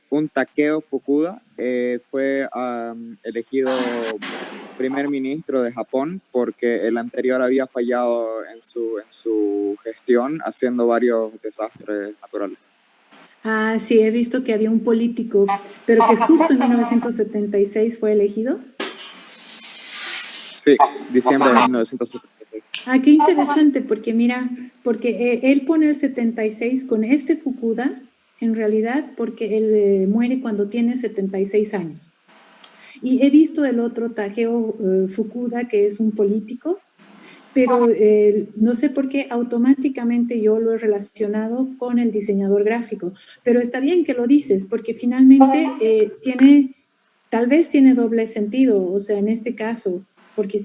Un Takeo Fukuda fue elegido primer ministro de Japón porque el anterior había fallado en su gestión, haciendo varios desastres naturales. Ah, sí, he visto que había un político, pero que justo en 1976 fue elegido. Sí, diciembre de 1976. Ah, qué interesante, porque mira, él pone el 76 con este Fukuda, en realidad, porque él muere cuando tiene 76 años. Y he visto el otro Takeo Fukuda, que es un político, pero no sé por qué automáticamente yo lo he relacionado con el diseñador gráfico, pero está bien que lo dices, porque finalmente tal vez tiene doble sentido, o sea, en este caso, porque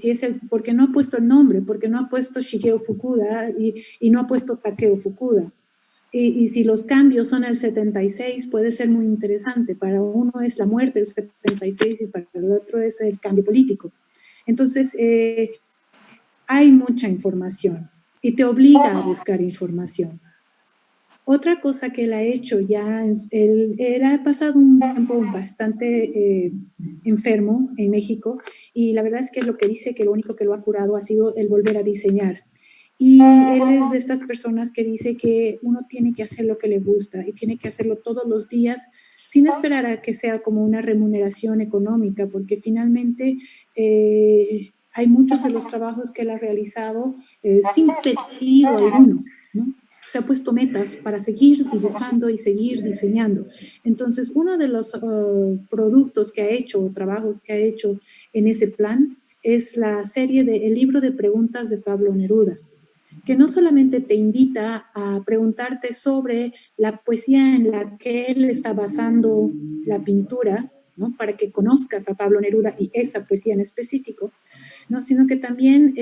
porque no ha puesto el nombre, porque no ha puesto Shigeo Fukuda y no ha puesto Takeo Fukuda. Y si los cambios son el 76, puede ser muy interesante. Para uno es la muerte del 76 y para el otro es el cambio político. Entonces, hay mucha información y te obliga a buscar información. Otra cosa que él ha hecho ya, él ha pasado un tiempo bastante enfermo en México y la verdad es que lo que dice que lo único que lo ha curado ha sido el volver a diseñar. Y él es de estas personas que dice que uno tiene que hacer lo que le gusta y tiene que hacerlo todos los días sin esperar a que sea como una remuneración económica, porque finalmente hay muchos de los trabajos que él ha realizado sin pedido alguno, ¿no? Se ha puesto metas para seguir dibujando y seguir diseñando. Entonces, uno de los productos que ha hecho, o trabajos que ha hecho en ese plan, es la serie El libro de preguntas de Pablo Neruda, que no solamente te invita a preguntarte sobre la poesía en la que él está basando la pintura, ¿no? Para que conozcas a Pablo Neruda y esa poesía en específico, ¿no? Sino que también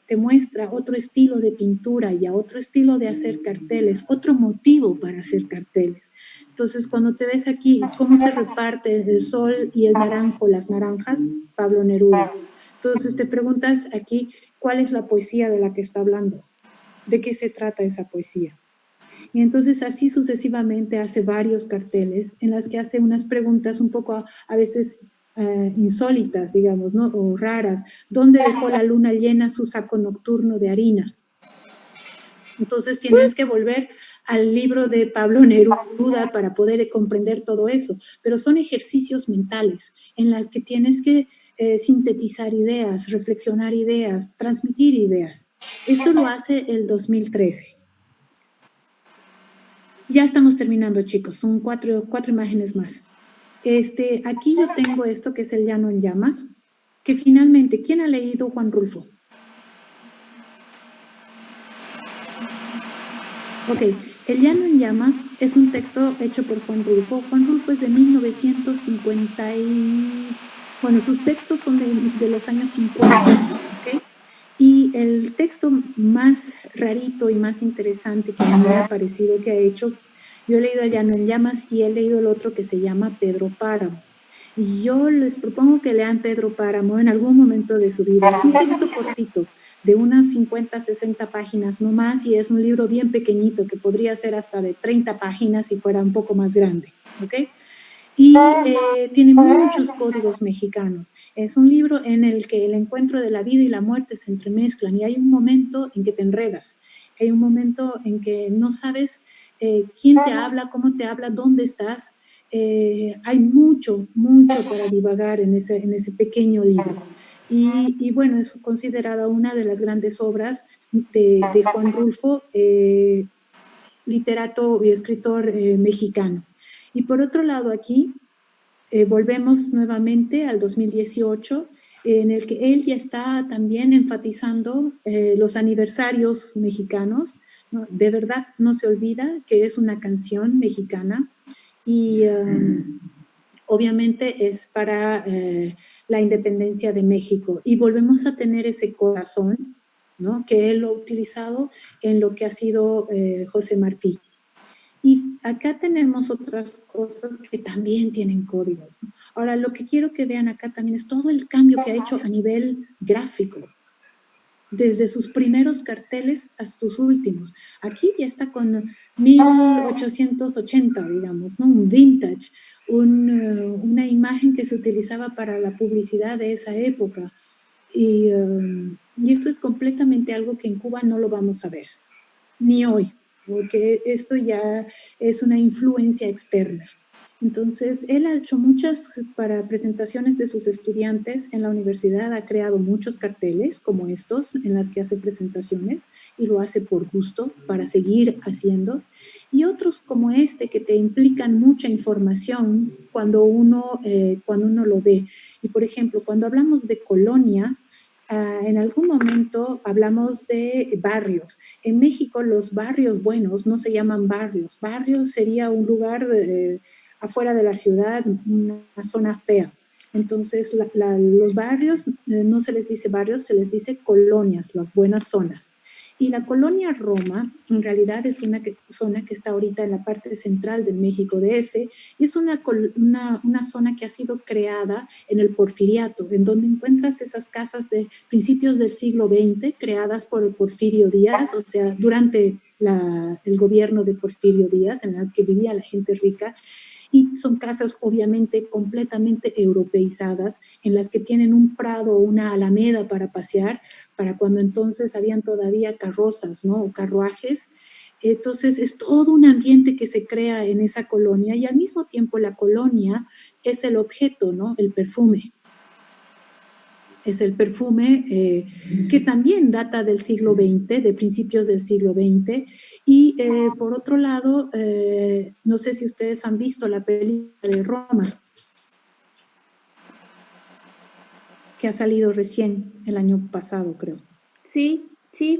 te muestra otro estilo de pintura y a otro estilo de hacer carteles, otro motivo para hacer carteles. Entonces, cuando te ves aquí, cómo se reparte el sol y el naranjo, las naranjas, Pablo Neruda. Entonces, te preguntas aquí, ¿cuál es la poesía de la que está hablando? ¿De qué se trata esa poesía? Y entonces así sucesivamente hace varios carteles en las que hace unas preguntas un poco a veces insólitas, digamos, ¿no? O raras. ¿Dónde dejó la luna llena su saco nocturno de harina? Entonces tienes que volver al libro de Pablo Neruda para poder comprender todo eso. Pero son ejercicios mentales en los que tienes que sintetizar ideas, reflexionar ideas, transmitir ideas. Esto lo hace el 2013. Ya estamos terminando, chicos. Son cuatro imágenes más. Aquí yo tengo esto que es El llano en llamas, que finalmente, ¿quién ha leído Juan Rulfo? Ok, El llano en llamas es un texto hecho por Juan Rulfo. Juan Rulfo es de 1950 bueno, sus textos son de los años 50, ¿ok? Y el texto más rarito y más interesante que me ha parecido que ha hecho, yo he leído El llano en llamas y he leído el otro que se llama Pedro Páramo. Y yo les propongo que lean Pedro Páramo en algún momento de su vida. Es un texto cortito, de unas 50, 60 páginas no más, y es un libro bien pequeñito que podría ser hasta de 30 páginas si fuera un poco más grande, ¿ok? Y tiene muchos códigos mexicanos. Es un libro en el que el encuentro de la vida y la muerte se entremezclan y hay un momento en que te enredas, hay un momento en que no sabes quién te habla, cómo te habla, dónde estás. Hay mucho para divagar en ese pequeño libro. Y bueno, es considerada una de las grandes obras de Juan Rulfo, literato y escritor mexicano. Y por otro lado aquí, volvemos nuevamente al 2018, en el que él ya está también enfatizando los aniversarios mexicanos, ¿no? De verdad no se olvida que es una canción mexicana y obviamente es para la independencia de México. Y volvemos a tener ese corazón, ¿no? Que él lo ha utilizado en lo que ha sido José Martí. Y acá tenemos otras cosas que también tienen códigos, ¿no? Ahora, lo que quiero que vean acá también es todo el cambio que ha hecho a nivel gráfico, desde sus primeros carteles hasta sus últimos. Aquí ya está con 1880, digamos, ¿no? Un vintage, una imagen que se utilizaba para la publicidad de esa época. Y esto es completamente algo que en Cuba no lo vamos a ver, ni hoy, porque esto ya es una influencia externa. Entonces, él ha hecho muchas para presentaciones de sus estudiantes en la universidad, ha creado muchos carteles como estos en las que hace presentaciones y lo hace por gusto, para seguir haciendo, y otros como este que te implican mucha información cuando uno lo ve. Y por ejemplo, cuando hablamos de colonia, En algún momento hablamos de barrios. En México los barrios buenos no se llaman barrios. Barrios sería un lugar afuera de la ciudad, una zona fea. Entonces los barrios no se les dice barrios, se les dice colonias, las buenas zonas. Y la colonia Roma en realidad es una zona que está ahorita en la parte central del México DF y es una zona que ha sido creada en el Porfiriato, en donde encuentras esas casas de principios del siglo XX creadas por el Porfirio Díaz, o sea, durante el gobierno de Porfirio Díaz, en la que vivía la gente rica. Y son casas obviamente completamente europeizadas, en las que tienen un prado o una alameda para pasear, para cuando entonces habían todavía carrozas, ¿no? O carruajes. Entonces es todo un ambiente que se crea en esa colonia y al mismo tiempo la colonia es el objeto, ¿no? El perfume. Es el perfume que también data del siglo XX, de principios del siglo XX. Y por otro lado, no sé si ustedes han visto la película de Roma, que ha salido recién el año pasado, creo. Sí,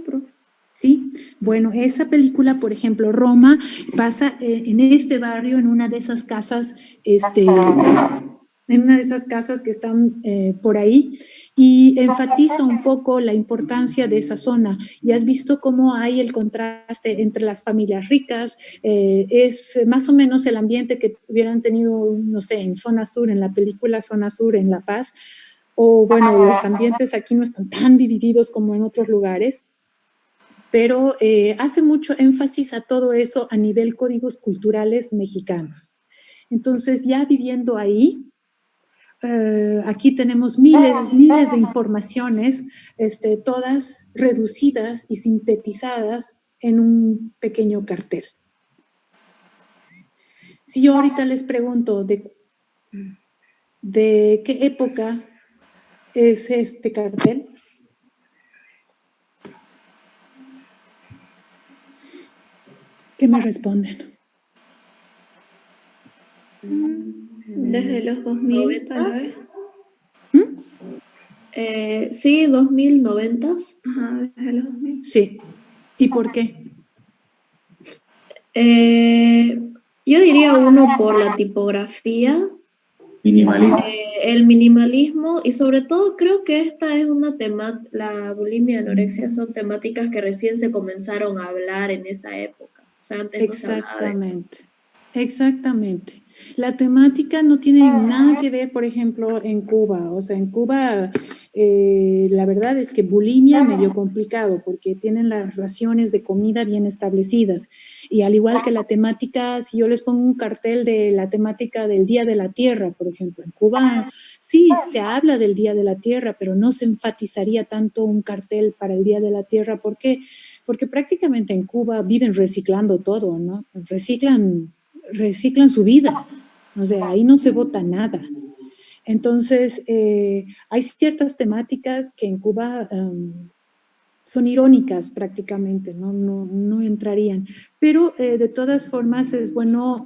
profe. ¿Sí? Bueno, esa película, por ejemplo, Roma, pasa en este barrio, en una de esas casas, en una de esas casas que están por ahí, y enfatiza un poco la importancia de esa zona. Y has visto cómo hay el contraste entre las familias ricas, es más o menos el ambiente que hubieran tenido, no sé, en Zona Sur, en la película Zona Sur, en La Paz, o bueno, los ambientes aquí no están tan divididos como en otros lugares, pero hace mucho énfasis a todo eso a nivel códigos culturales mexicanos. Entonces, ya viviendo ahí, aquí tenemos miles de informaciones, todas reducidas y sintetizadas en un pequeño cartel. Si yo ahorita les pregunto de qué época es este cartel, ¿qué me responden? Desde los 2000, tal vez. ¿Mm? Sí, 2000, 90. Ajá, desde los 2000. Sí. ¿Y por qué? Yo diría uno por la tipografía. Minimalismo. El minimalismo y sobre todo creo que esta es una temática, la bulimia y anorexia son temáticas que recién se comenzaron a hablar en esa época. O sea, antes no se hablaba de eso. Exactamente. La temática no tiene nada que ver, por ejemplo, en Cuba. O sea, en Cuba la verdad es que bulimia medio complicado porque tienen las raciones de comida bien establecidas. Y al igual que la temática, si yo les pongo un cartel de la temática del Día de la Tierra, por ejemplo, en Cuba sí se habla del Día de la Tierra, pero no se enfatizaría tanto un cartel para el Día de la Tierra. ¿Por qué? Porque prácticamente en Cuba viven reciclando todo, ¿no? Reciclan su vida, o sea, ahí no se bota nada. Entonces, hay ciertas temáticas que en Cuba son irónicas prácticamente, no entrarían, pero de todas formas es bueno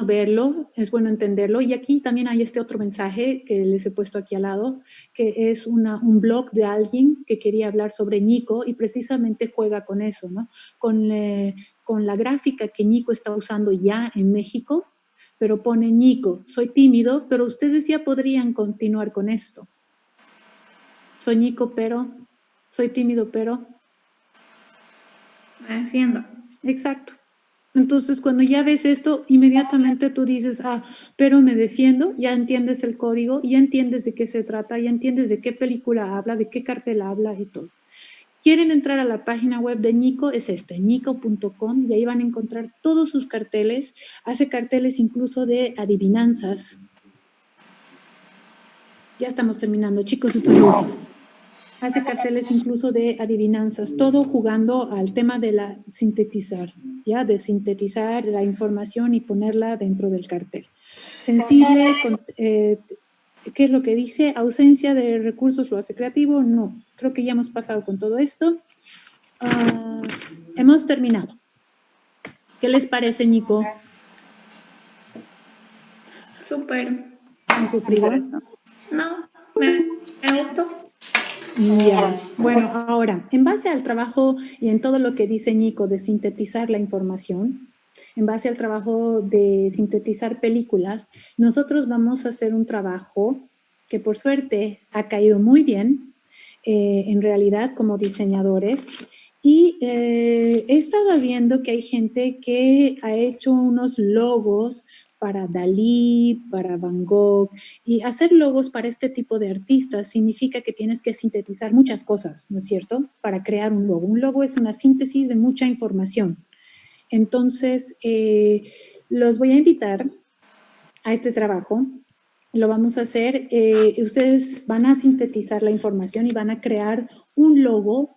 verlo, es bueno entenderlo, y aquí también hay este otro mensaje que les he puesto aquí al lado, que es un blog de alguien que quería hablar sobre Nico y precisamente juega con eso, ¿no? Con la gráfica que Nico está usando ya en México, pero pone Nico, soy tímido, pero ustedes ya podrían continuar con esto. Soy Nico, pero, soy tímido, pero. Me defiendo. Exacto. Entonces, cuando ya ves esto, inmediatamente tú dices, pero me defiendo, ya entiendes el código, ya entiendes de qué se trata, ya entiendes de qué película habla, de qué cartel habla y todo. Quieren entrar a la página web de Nico, es nico.com, y ahí van a encontrar todos sus carteles. Hace carteles incluso de adivinanzas. Ya estamos terminando, chicos, esto es lo último. Hace carteles incluso de adivinanzas, todo jugando al tema de la sintetizar, ¿ya? De sintetizar la información y ponerla dentro del cartel. Sensible, ¿qué es lo que dice? Ausencia de recursos lo hace creativo. No, creo que ya hemos pasado con todo esto. Hemos terminado. ¿Qué les parece, Nico? Súper. ¿Han sufrido? No, me Ya, bueno, ahora, en base al trabajo y en todo lo que dice Nico de sintetizar la información, en base al trabajo de sintetizar películas, nosotros vamos a hacer un trabajo que por suerte ha caído muy bien, en realidad como diseñadores, y he estado viendo que hay gente que ha hecho unos logos para Dalí, para Van Gogh, y hacer logos para este tipo de artistas significa que tienes que sintetizar muchas cosas, ¿no es cierto?, para crear un logo. Un logo es una síntesis de mucha información. Entonces, los voy a invitar a este trabajo. Lo vamos a hacer, ustedes van a sintetizar la información y van a crear un logo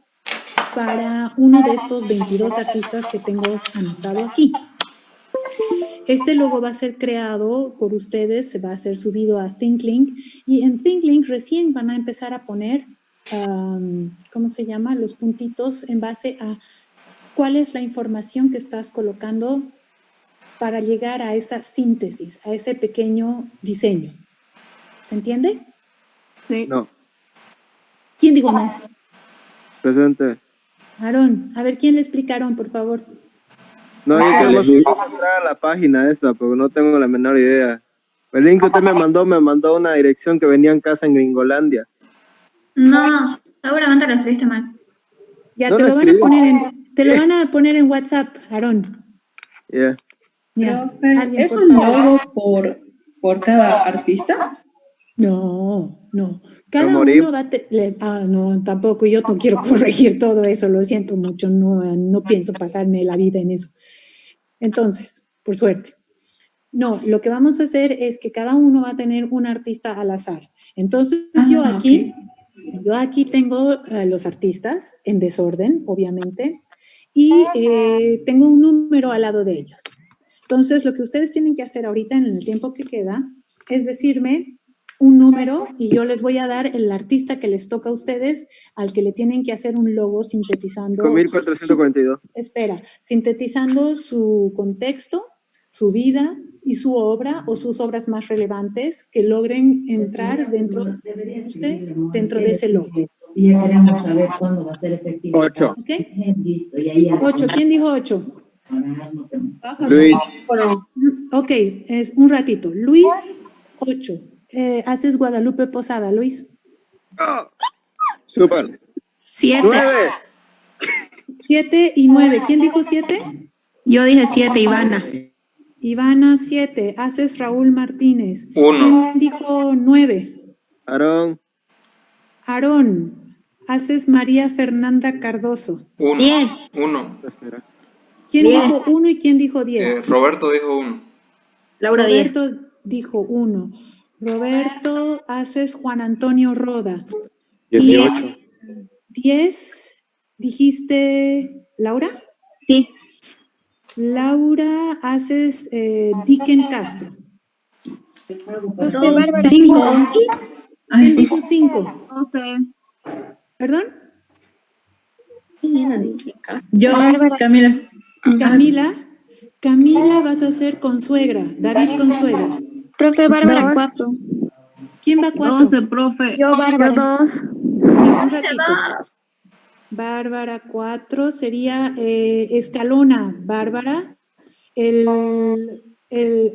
para uno de estos 22 artistas que tengo anotado aquí. Este logo va a ser creado por ustedes, se va a ser subido a ThinkLink y en ThinkLink recién van a empezar a poner, ¿cómo se llama?, los puntitos en base a cuál es la información que estás colocando para llegar a esa síntesis, a ese pequeño diseño. ¿Se entiende? Sí. No. ¿Quién dijo no? Presente. Aarón, a ver, ¿quién le explicaron, por favor? No, yo tengo que entrar a la página esta, pero no tengo la menor idea. El link que usted me mandó una dirección que venía en casa en Gringolandia. No, seguramente lo escribiste mal. Ya, No te lo lo van a escribí. poner lo van a poner en WhatsApp, Aarón. Yeah. Ya, alguien, ¿Es por un favor. logo por cada artista? No, no. Cada morir. uno va a no, tampoco, yo no quiero corregir todo eso, lo siento mucho, no pienso pasarme la vida en eso. Entonces, por suerte. No, lo que vamos a hacer es que cada uno va a tener un artista al azar. Entonces, yo aquí tengo los artistas en desorden, obviamente, y tengo un número al lado de ellos. Entonces, lo que ustedes tienen que hacer ahorita en el tiempo que queda es decirme un número y yo les voy a dar el artista que les toca a ustedes, al que le tienen que hacer un logo sintetizando. 5442. Sintetizando su contexto, su vida y su obra o sus obras más relevantes que logren entrar dentro de ese logo. Y ya queremos saber cuándo va a ser efectivo. 8. ¿Okay? Listo, y ahí 8. ¿Quién dijo 8? Luis. Ok, es un ratito. Luis, 8. Haces Guadalupe Posada, Luis. Super. 7. 9. 7 y 9. ¿Quién dijo 7? Yo dije 7, Ivana. Ivana, 7. Haces Raúl Martínez. 1. ¿Quién dijo 9? Aarón. Aarón. Haces María Fernanda Cardoso. 1. 10. 1. ¿Quién dijo 1 y quién dijo 10? Roberto dijo 1. Laura 10. Roberto dijo 1. Roberto, haces Juan Antonio Roda. 18. 10. ¿Dijiste Laura? Sí. Laura, haces Dicken Castro. 5. ¿Quién dijo 5? No sé. ¿Perdón? Yo, Camila. Camila, vas a hacer Consuegra. David Consuegra. Profe, Bárbara 4. ¿Quién va 4? 12, profe. Yo, Bárbara. 2. Un ratito. Bárbara 4 sería Escalona, Bárbara. El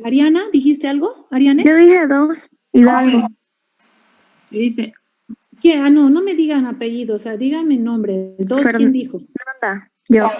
Ariana, ¿dijiste algo? ¿Ariane? Yo dije 2. Hidalgo. Dice. ¿Qué? No me digan apellidos, díganme nombre. 2, ¿quién dijo? Fernanda. Yo.